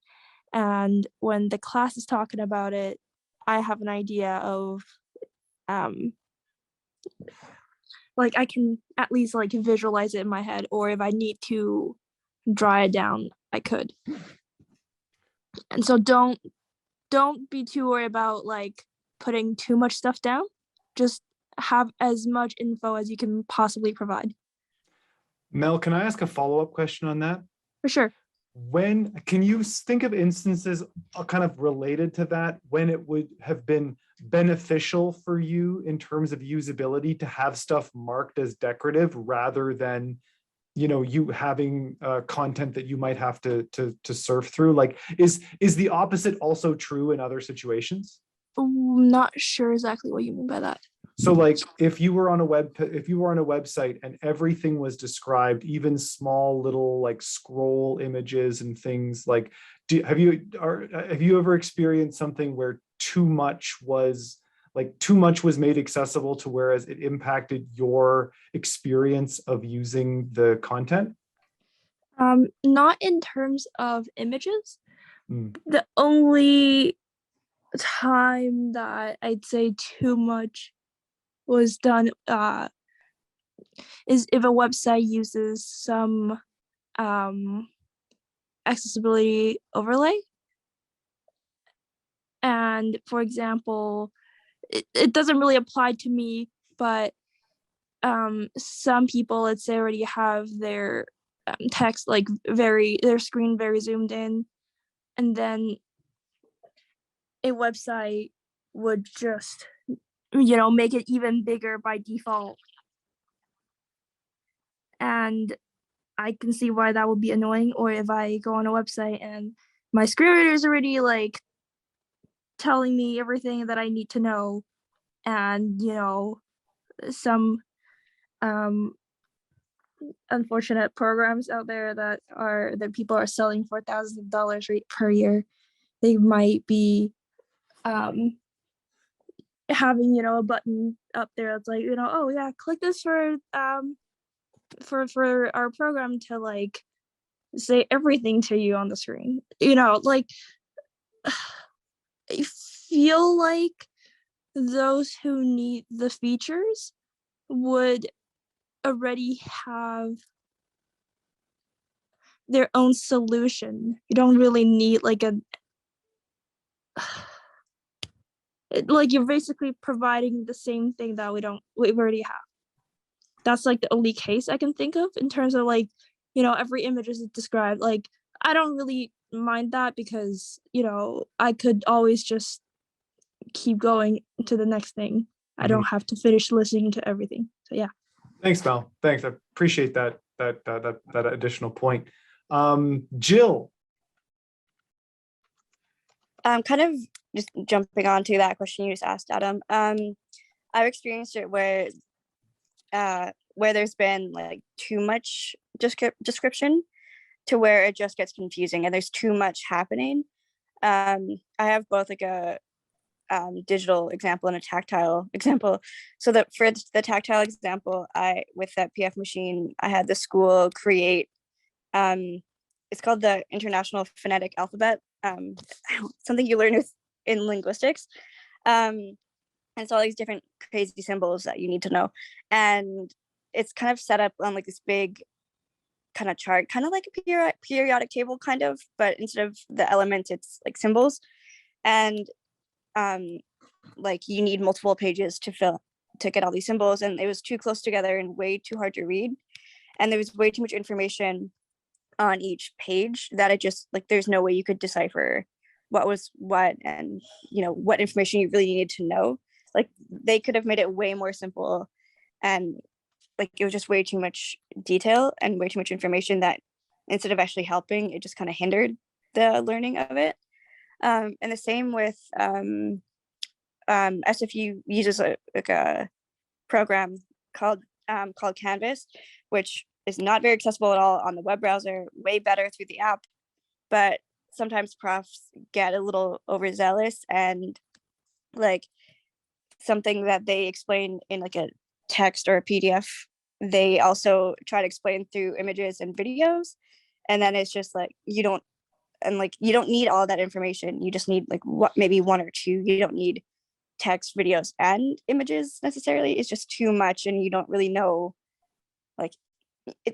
And when the class is talking about it, I have an idea of like I can at least like visualize it in my head, or if I need to draw it down, I could. And so don't be too worried about like putting too much stuff down. Just have as much info as you can possibly provide.
Mel, can I ask a follow-up question on that?
For sure.
When can you think of instances kind of related to that when it would have been beneficial for you in terms of usability to have stuff marked as decorative rather than, you know, you having content that you might have to surf through? Like, is the opposite also true in other situations?
I'm not sure exactly what you mean by that.
So like if you were on a website and everything was described, even small little like scroll images and things, like have you ever experienced something where too much was made accessible to whereas it impacted your experience of using the content?
Not in terms of images. The only time that I'd say too much was done is if a website uses some accessibility overlay. And for example, it doesn't really apply to me, but some people, let's say, already have their text like their screen very zoomed in, and then a website would just, you know, make it even bigger by default. And I can see why that would be annoying. Or if I go on a website and my screen reader is already like telling me everything that I need to know, and some unfortunate programs out there that people are selling for thousands of dollars per year. They might be having a button up there that's like, oh yeah, click this for our program to like say everything to you on the screen. Like I feel like those who need the features would already have their own solution. You don't really need like like you're basically providing the same thing that we already have. That's like the only case I can think of in terms of like, every image is described. Like, I don't really mind that because, I could always just keep going to the next thing. I don't have to finish listening to everything. So yeah.
Thanks, Mel. Thanks. I appreciate that additional point. Jill.
Kind of just jumping onto that question you just asked, Adam. I've experienced it where there's been like too much description to where it just gets confusing and there's too much happening. I have both like a digital example and a tactile example. So that for the tactile example, with that PF machine, I had the school create it's called the International Phonetic Alphabet, something you learn in linguistics. And it's all these different crazy symbols that you need to know. And it's kind of set up on like this big kind of chart, kind of like a periodic table kind of, but instead of the elements, it's like symbols. And like you need multiple pages to get all these symbols, and it was too close together and way too hard to read. And there was way too much information on each page that it just like there's no way you could decipher what was what and what information you really needed to know. Like they could have made it way more simple, and like it was just way too much detail and way too much information that instead of actually helping, it just kind of hindered the learning of it. And the same with SFU uses a program called Canvas, which is not very accessible at all on the web browser, way better through the app. But sometimes profs get a little overzealous and like something that they explain in like a text or a PDF, they also try to explain through images and videos. And then it's just like, you don't need all that information. You just need like maybe one or two. You don't need text, videos, and images necessarily. It's just too much, and you don't really know, like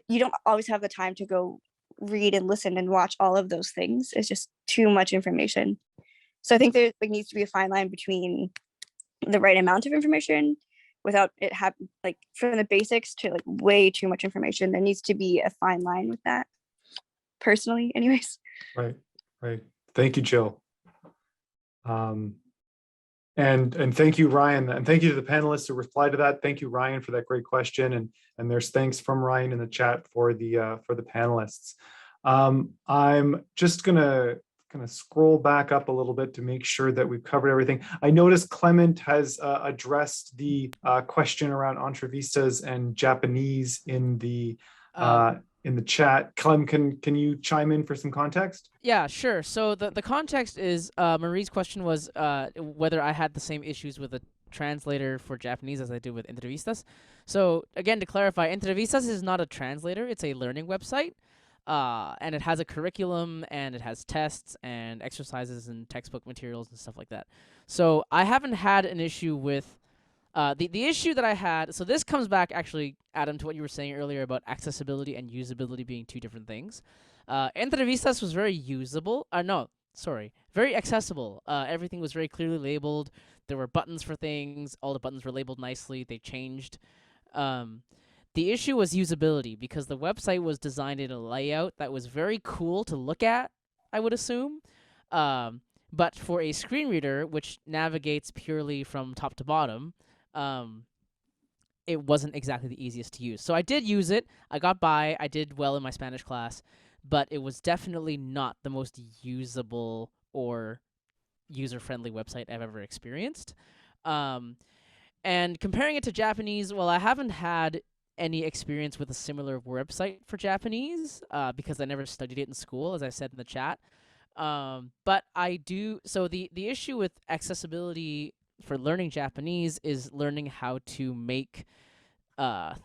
you don't always have the time to go read and listen and watch all of those things. It's just too much information. So I think there needs to be a fine line between the right amount of information without it having like from the basics to like way too much information. There needs to be a fine line with that, personally anyways.
Right. Thank you, Jill. And thank you, Ryan, and thank you to the panelists who replied to that. Thank you, Ryan, for that great question, and there's thanks from Ryan in the chat for the panelists. I'm just gonna scroll back up a little bit to make sure that we've covered everything. I noticed Clement has addressed the question around entrevistas and Japanese in the chat. Clem, can you chime in for some context?
Yeah, sure. So the context is Marie's question was whether I had the same issues with a translator for Japanese as I do with Entrevistas. So again, to clarify, Entrevistas is not a translator. It's a learning website. And it has a curriculum, and it has tests and exercises and textbook materials and stuff like that. So I haven't had an issue with the issue that I had. So this comes back actually, Adam, to what you were saying earlier about accessibility and usability being two different things. Entrevistas was very usable. Very accessible. Everything was very clearly labeled. There were buttons for things. All the buttons were labeled nicely. They changed. The issue was usability, because the website was designed in a layout that was very cool to look at, I would assume. But for a screen reader, which navigates purely from top to bottom, it wasn't exactly the easiest to use. So I did use it. I got by. I did well in my Spanish class, but it was definitely not the most usable or user-friendly website I've ever experienced. And comparing it to Japanese, well, I haven't had any experience with a similar website for Japanese because I never studied it in school, as I said in the chat. But I do, so the issue with accessibility for learning Japanese is learning how to make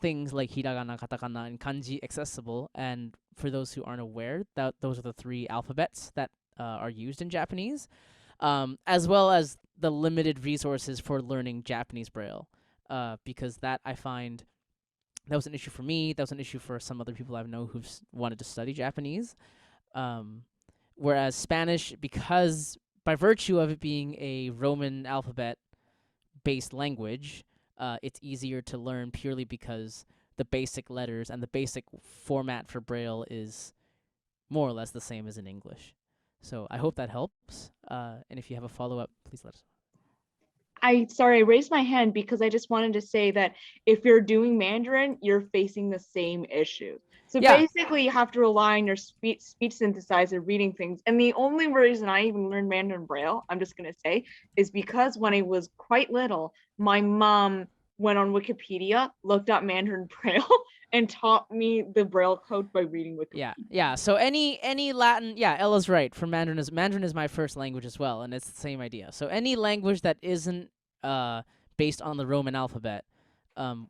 things like hiragana, katakana, and kanji accessible. And for those who aren't aware, those are the 3 alphabets that are used in Japanese, as well as the limited resources for learning Japanese Braille, because that I find that was an issue for me. That was an issue for some other people I know who've wanted to study Japanese. Whereas Spanish, because by virtue of it being a Roman alphabet-based language, it's easier to learn purely because the basic letters and the basic format for Braille is more or less the same as in English. So I hope that helps. And if you have a follow-up, please let us know.
I raised my hand because I just wanted to say that if you're doing Mandarin, you're facing the same issue. So basically you have to rely on your speech synthesizer reading things. And the only reason I even learned Mandarin Braille, I'm just going to say, is because when I was quite little, my mom went on Wikipedia, looked up Mandarin Braille, and taught me the Braille code by reading Wikipedia.
Yeah. So any Latin, Ella's right. For Mandarin is my first language as well, and it's the same idea. So any language that isn't based on the Roman alphabet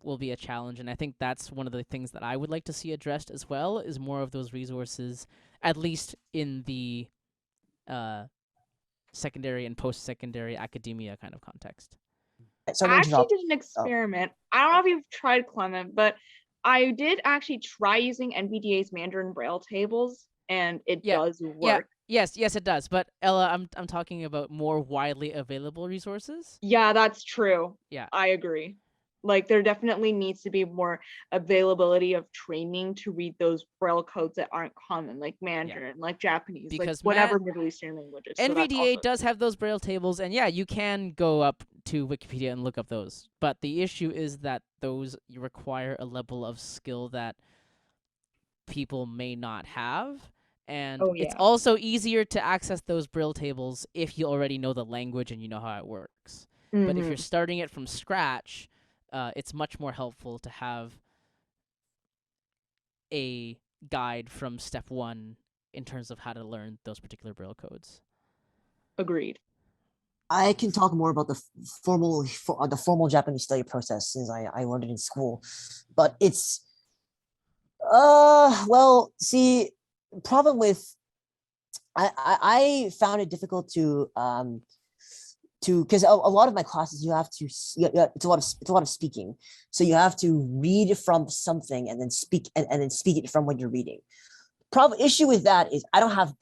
will be a challenge, and I think that's one of the things that I would like to see addressed as well, is more of those resources, at least in the secondary and post-secondary academia kind of context.
I actually did an experiment. I don't know if you've tried, Clement, but I did actually try using NVDA's Mandarin Braille tables, and it does work.
Yes, it does. But Ella, I'm talking about more widely available resources.
Yeah, that's true.
Yeah,
I agree. Like, there definitely needs to be more availability of training to read those Braille codes that aren't common, like Mandarin, like Japanese,
because
like whatever Middle Eastern languages.
NVDA does have those Braille tables, and you can go up to Wikipedia and look up those. But the issue is that those require a level of skill that people may not have. And it's also easier to access those Braille tables if you already know the language and you know how it works. But if you're starting it from scratch, it's much more helpful to have a guide from step 1 in terms of how to learn those particular Braille codes.
Agreed.
I can talk more about the formal Japanese study process, since I learned it in school, but it's well, see, problem with I found it difficult to because a lot of my classes it's a lot of speaking, so you have to read from something and then speak and then speak it from what you're reading. Issue with that is I don't have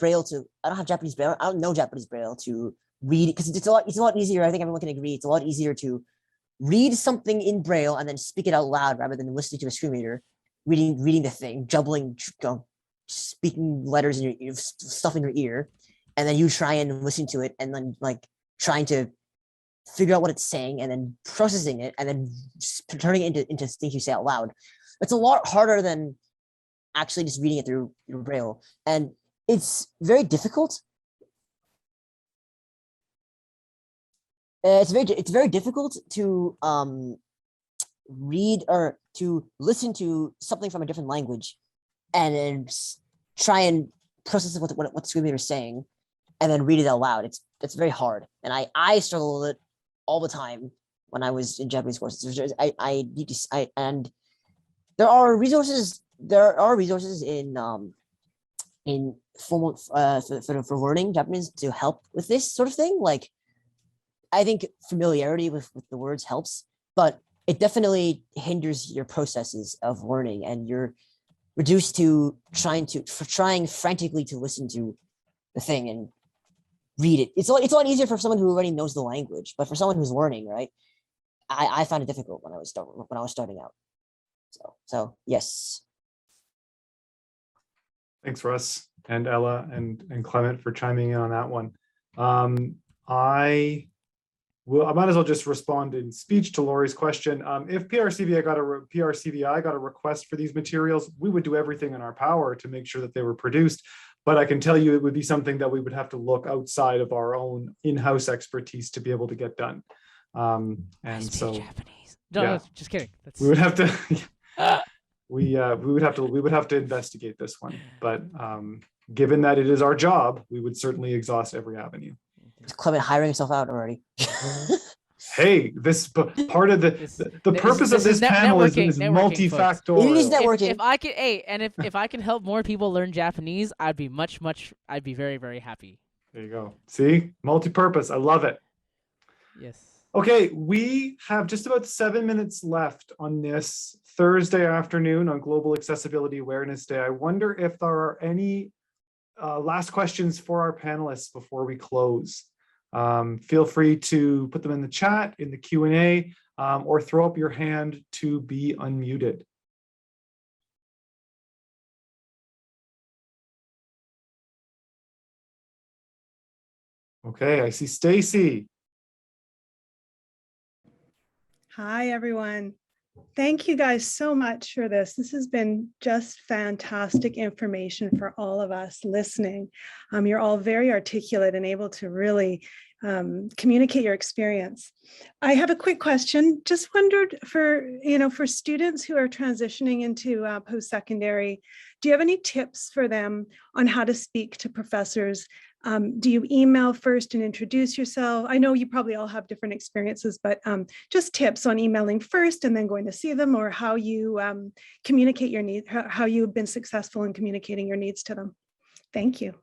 Japanese Braille. I don't know Japanese Braille to read, because it's a lot easier. I think everyone can agree it's a lot easier to read something in Braille and then speak it out loud rather than listening to a screen reader, reading the thing, speaking letters in your ear, stuff in your ear, and then you try and listen to it and then like trying to figure out what it's saying and then processing it and then turning it into things you say out loud. It's a lot harder than actually just reading it through your Braille, and it's very difficult. It's very difficult to read or to listen to something from a different language and then try and process what the screen reader is saying and then read it out loud. It's very hard, and I struggle with it all the time when I was in Japanese courses. And there are resources in formal for learning Japanese to help with this sort of thing. Like, I think familiarity with the words helps, but it definitely hinders your processes of learning, and you're reduced to trying frantically to listen to the thing and read it. It's a lot easier for someone who already knows the language, but for someone who's learning, right? I found it difficult when I was starting out. So yes.
Thanks, Russ and Ella and Clement for chiming in on that one. I might as well just respond in speech to Lori's question. If PRCVI got a request for these materials, we would do everything in our power to make sure that they were produced. But I can tell you it would be something that we would have to look outside of our own in-house expertise to be able to get done. And so
Japanese. No,
yeah.
just kidding. That's...
We would have to we would have to investigate this one. But given that it is our job, we would certainly exhaust every avenue.
Is Clement hiring himself out already?
Hey, this part of the purpose of this panel is multifactorial.
It is networking.
If I could, if I can help more people learn Japanese, I'd be I'd be very, very happy.
There you go. See, multi-purpose. I love it.
Yes.
Okay, we have just about 7 minutes left on this Thursday afternoon on Global Accessibility Awareness Day. I wonder if there are any last questions for our panelists before we close. Feel free to put them in the chat, in the Q&A, or throw up your hand to be unmuted. Okay, I see Stacy.
Hi, everyone. Thank you guys so much for this. This has been just fantastic information for all of us listening. You're all very articulate and able to really communicate your experience. I have a quick question. Just wondered for students who are transitioning into post-secondary, do you have any tips for them on how to speak to professors? Do you email first and introduce yourself? I know you probably all have different experiences, but just tips on emailing first and then going to see them, or how you communicate your needs, how you've been successful in communicating your needs to them. Thank you.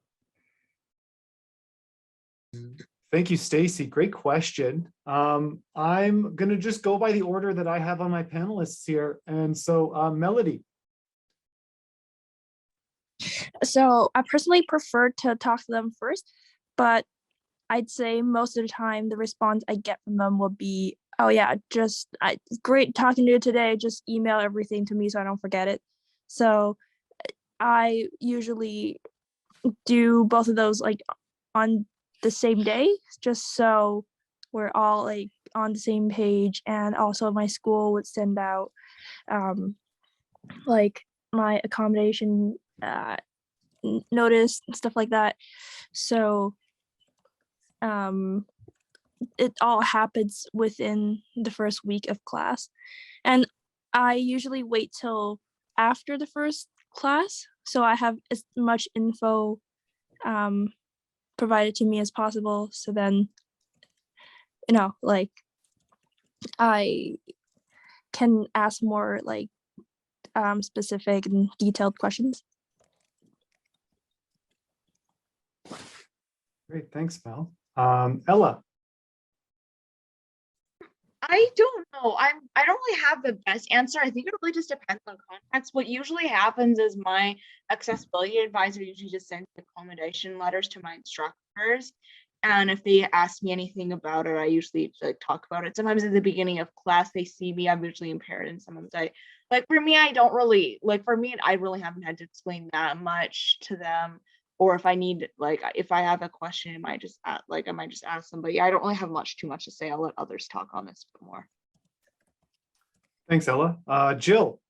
Thank you, Stacy. Great question. I'm going to just go by the order that I have on my panelists here. And so, Melody.
So I personally prefer to talk to them first, but I'd say most of the time the response I get from them will be, oh yeah, great talking to you today. Just email everything to me so I don't forget it. So I usually do both of those like on the same day, just so we're all like on the same page. And also my school would send out like my accommodation notice and stuff like that. So it all happens within the first week of class. And I usually wait till after the first class, so I have as much info provided to me as possible. So then, like I can ask more like specific and detailed questions.
Great, thanks, Mel. Ella.
I don't know. I don't really have the best answer. I think it really just depends on context. What usually happens is my accessibility advisor usually just sends accommodation letters to my instructors. And if they ask me anything about it, I usually like talk about it. Sometimes at the beginning of class, they see me, I'm visually impaired. And sometimes for me, I really haven't had to explain that much to them. Or if I need, if I have a question, I might just ask them. But yeah, I don't really have too much to say. I'll let others talk on this bit more.
Thanks, Ella. Jill.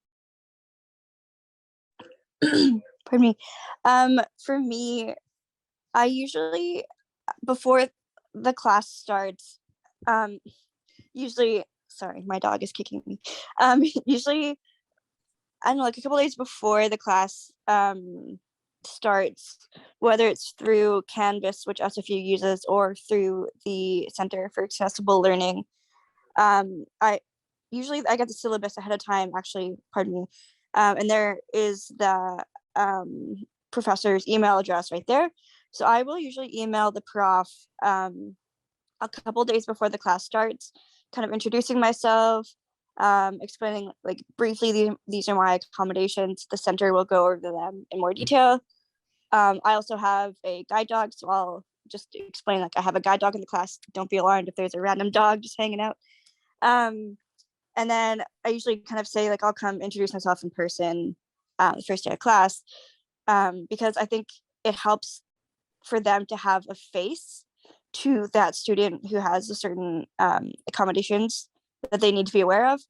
Pardon me. For me, I usually, before the class starts, sorry, my dog is kicking me. Usually, I don't know, like a couple days before the class starts, whether it's through Canvas, which SFU uses, or through the Center for Accessible Learning. I get the syllabus ahead of time, actually, pardon me. And there is the professor's email address right there. So I will usually email the prof a couple days before the class starts, kind of introducing myself, explaining like briefly, these are my accommodations. The center will go over them in more detail. I also have a guide dog, so I'll just explain, like, I have a guide dog in the class. Don't be alarmed if there's a random dog just hanging out. And then I usually kind of say, like, I'll come introduce myself in person the first day of class, because I think it helps for them to have a face to that student who has a certain accommodations that they need to be aware of.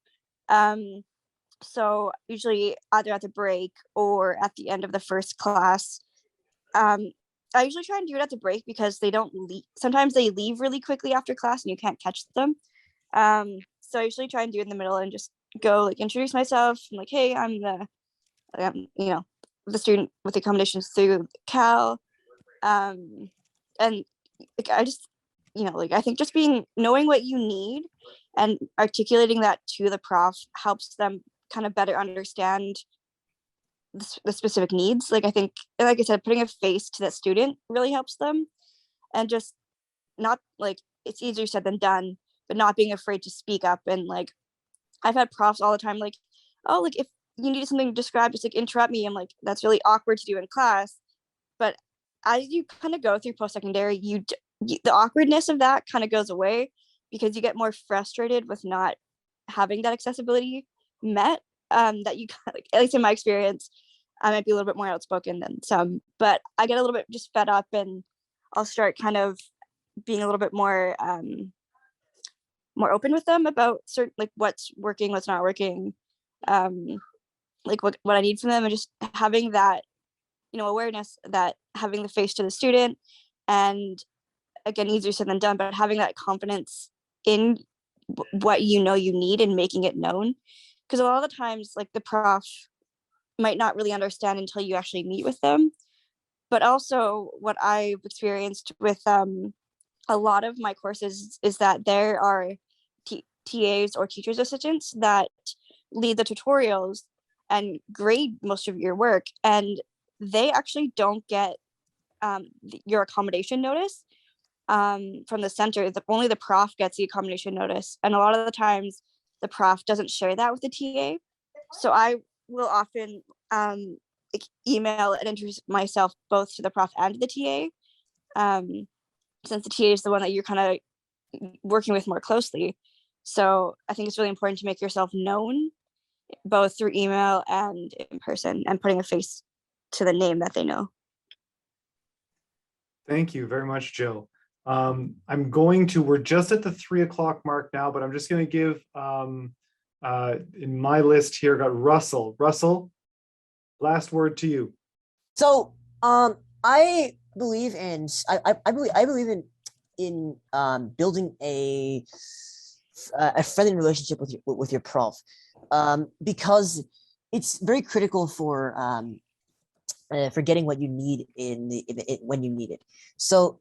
So usually either at the break or at the end of the first class, I usually try and do it at the break because they don't leave. Sometimes they leave really quickly after class and you can't catch them. So I usually try and do it in the middle and just go like introduce myself. I'm like, hey, I'm the student with accommodations through Cal. And like I just, I think just knowing what you need and articulating that to the prof helps them kind of better understand the specific needs. Like I think, like I said, putting a face to that student really helps them, and just not like, it's easier said than done, but not being afraid to speak up. And like I've had profs all the time like, oh, like if you need something to describe, just like interrupt me. I'm like, that's really awkward to do in class. But as you kind of go through post-secondary, the awkwardness of that kind of goes away because you get more frustrated with not having that accessibility met. That you like, at least in my experience, I might be a little bit more outspoken than some, but I get a little bit just fed up, and I'll start kind of being a little bit more more open with them about certain, like what's working, what's not working, like what I need from them, and just having that awareness that having the face to the student, and again, easier said than done, but having that confidence in what you need and making it known. Because a lot of the times, like the prof might not really understand until you actually meet with them. But also what I've experienced with a lot of my courses is that there are TAs or teacher's assistants that lead the tutorials and grade most of your work, and they actually don't get your accommodation notice from the center. Only the prof gets the accommodation notice, and a lot of the times the prof doesn't share that with the TA. So I will often email and introduce myself both to the prof and to the TA, since the TA is the one that you're kind of working with more closely. So I think it's really important to make yourself known both through email and in person, and putting a face to the name that they know.
Thank you very much, Jill. We're just at the 3 o'clock mark now, but I'm just going to give, in my list here, got Russell. Russell, last word to you.
So, I believe in, I believe in building a friendly relationship with your prof, because it's very critical for getting what you need when you need it. So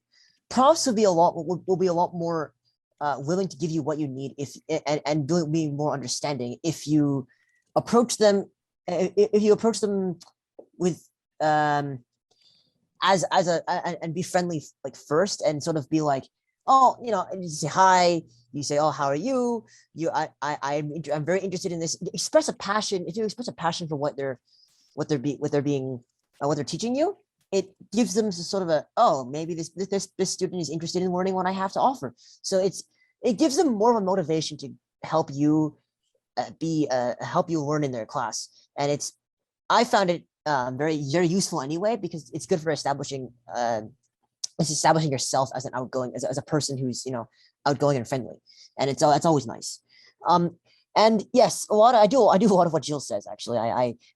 profs will be a lot more willing to give you what you need and being more understanding if you approach them with as and be friendly like first, and sort of be like, oh, and you say hi, you say, oh, how are you? I'm very interested in this. Express a passion. If you express a passion for what they're teaching you, it gives them sort of a, oh, maybe this student is interested in learning what I have to offer. So it gives them more of a motivation to help you help you learn in their class. And I found it very useful anyway, because it's good for establishing yourself as as a person who's outgoing and friendly, and that's always nice. And yes, I do a lot of what Jill says. Actually,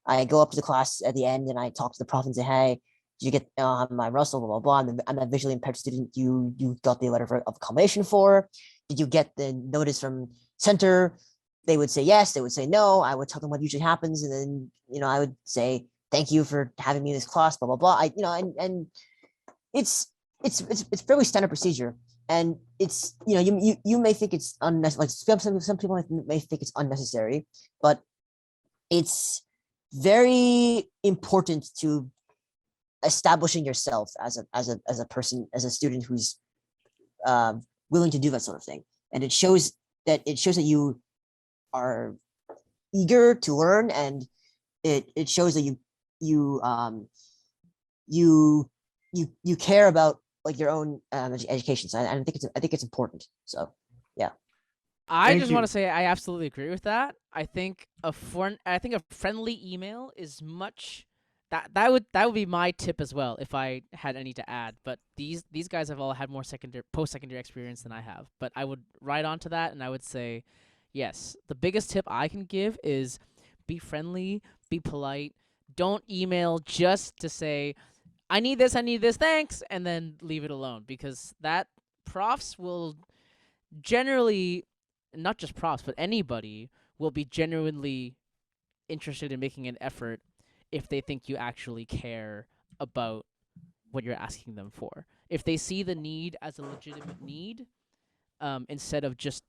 I go up to the class at the end and I talk to the prof and say, hey, did you get I'm Russell, blah blah blah. I'm a visually impaired student. You got the letter of accommodation for. Did you get the notice from center? They would say yes. They would say no. I would tell them what usually happens, and then I would say thank you for having me in this class, blah blah blah. And it's fairly standard procedure. And it's you may think it's unnecessary. Like some people may think it's unnecessary, but it's very important to establishing yourself as a person, as a student who's willing to do that sort of thing. And it shows that you are eager to learn, and it shows that you care about like your own education. So I think it's important. So yeah.
I just want to say I absolutely agree with that. I think a friendly email is much that would be my tip as well if I had any to add. But these guys have all had more post-secondary experience than I have. But I would write on to that, and I would say, yes, the biggest tip I can give is be friendly, be polite. Don't email just to say, I need this, thanks, and then leave it alone, because that profs will generally, not just profs, but anybody will be genuinely interested in making an effort if they think you actually care about what you're asking them for. If they see the need as a legitimate need, instead of just,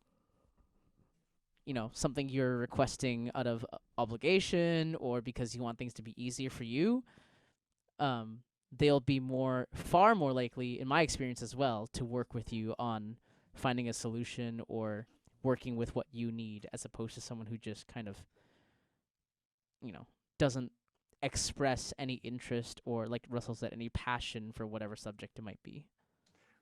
something you're requesting out of obligation or because you want things to be easier for you, they'll be far more likely, in my experience as well, to work with you on finding a solution or working with what you need, as opposed to someone who just kind of, doesn't express any interest or, like Russell said, any passion for whatever subject it might be.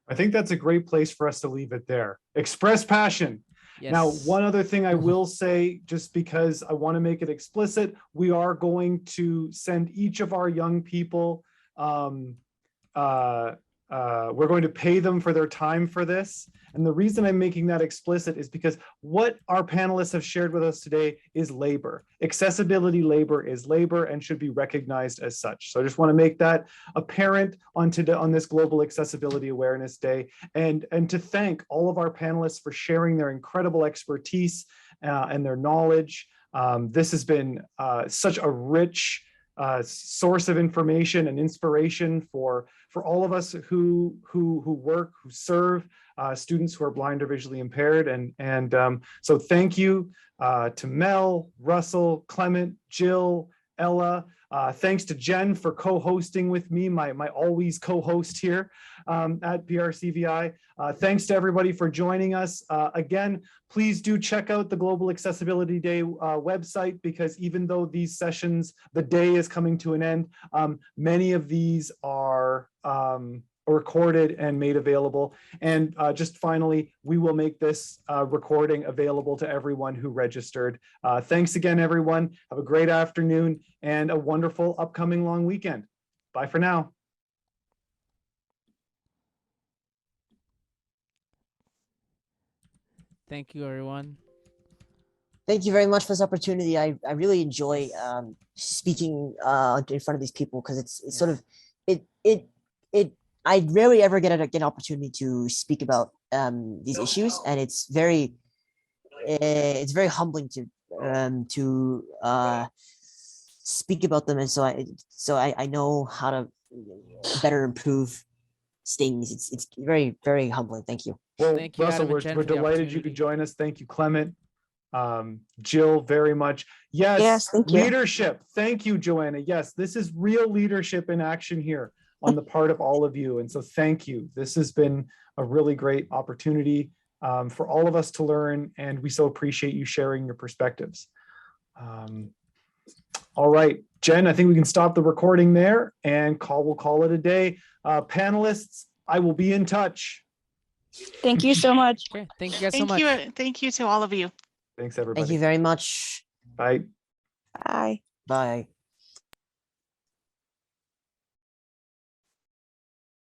I think that's a great place for us to leave it there. Express passion.
Yes.
Now, one other thing I will say, just because I want to make it explicit, we are going to send each of our young people, we're going to pay them for their time for this. And the reason I'm making that explicit is because what our panelists have shared with us today is labor. Accessibility labor is labor and should be recognized as such. So I just want to make that apparent on this Global Accessibility Awareness Day, and to thank all of our panelists for sharing their incredible expertise and their knowledge. This has been such a rich source of information and inspiration for all of us who work, who serve students who are blind or visually impaired. And so thank you to Mel, Russell, Clement, Jill, Ella. Thanks to Jen for co-hosting with me, my always co-host here at PRCVI. Thanks to everybody for joining us. Again, please do check out the Global Accessibility Day website, because even though these sessions, the day is coming to an end, many of these are recorded and made available. And just finally, we will make this recording available to everyone who registered. Thanks again, everyone. Have a great afternoon and a wonderful upcoming long weekend. Bye for now.
Thank you, everyone.
Thank you very much for this opportunity. I really enjoy speaking in front of these people, because it's sort of I rarely ever get an opportunity to speak about these issues, and it's very humbling to speak about them, and so I know how to better improve things. It's very, very humbling. Thank you.
Well,
Thank you,
Russell,
Adam and Jen,
we're
for the
delighted you could
opportunity.
join us. Thank you, Clement. Jill, very much.
Yes, thank you.
Leadership. Thank you, Joanna. Yes, this is real leadership in action here on the part of all of you. And so thank you. This has been a really great opportunity for all of us to learn, and we so appreciate you sharing your perspectives. All right, Jen, I think we can stop the recording there and we'll call it a day. Panelists, I will be in touch.
Thank you so much.
Okay, thank you guys so much.
Thank you to all of you.
Thanks, everybody.
Thank you very much.
Bye.
Bye.
Bye.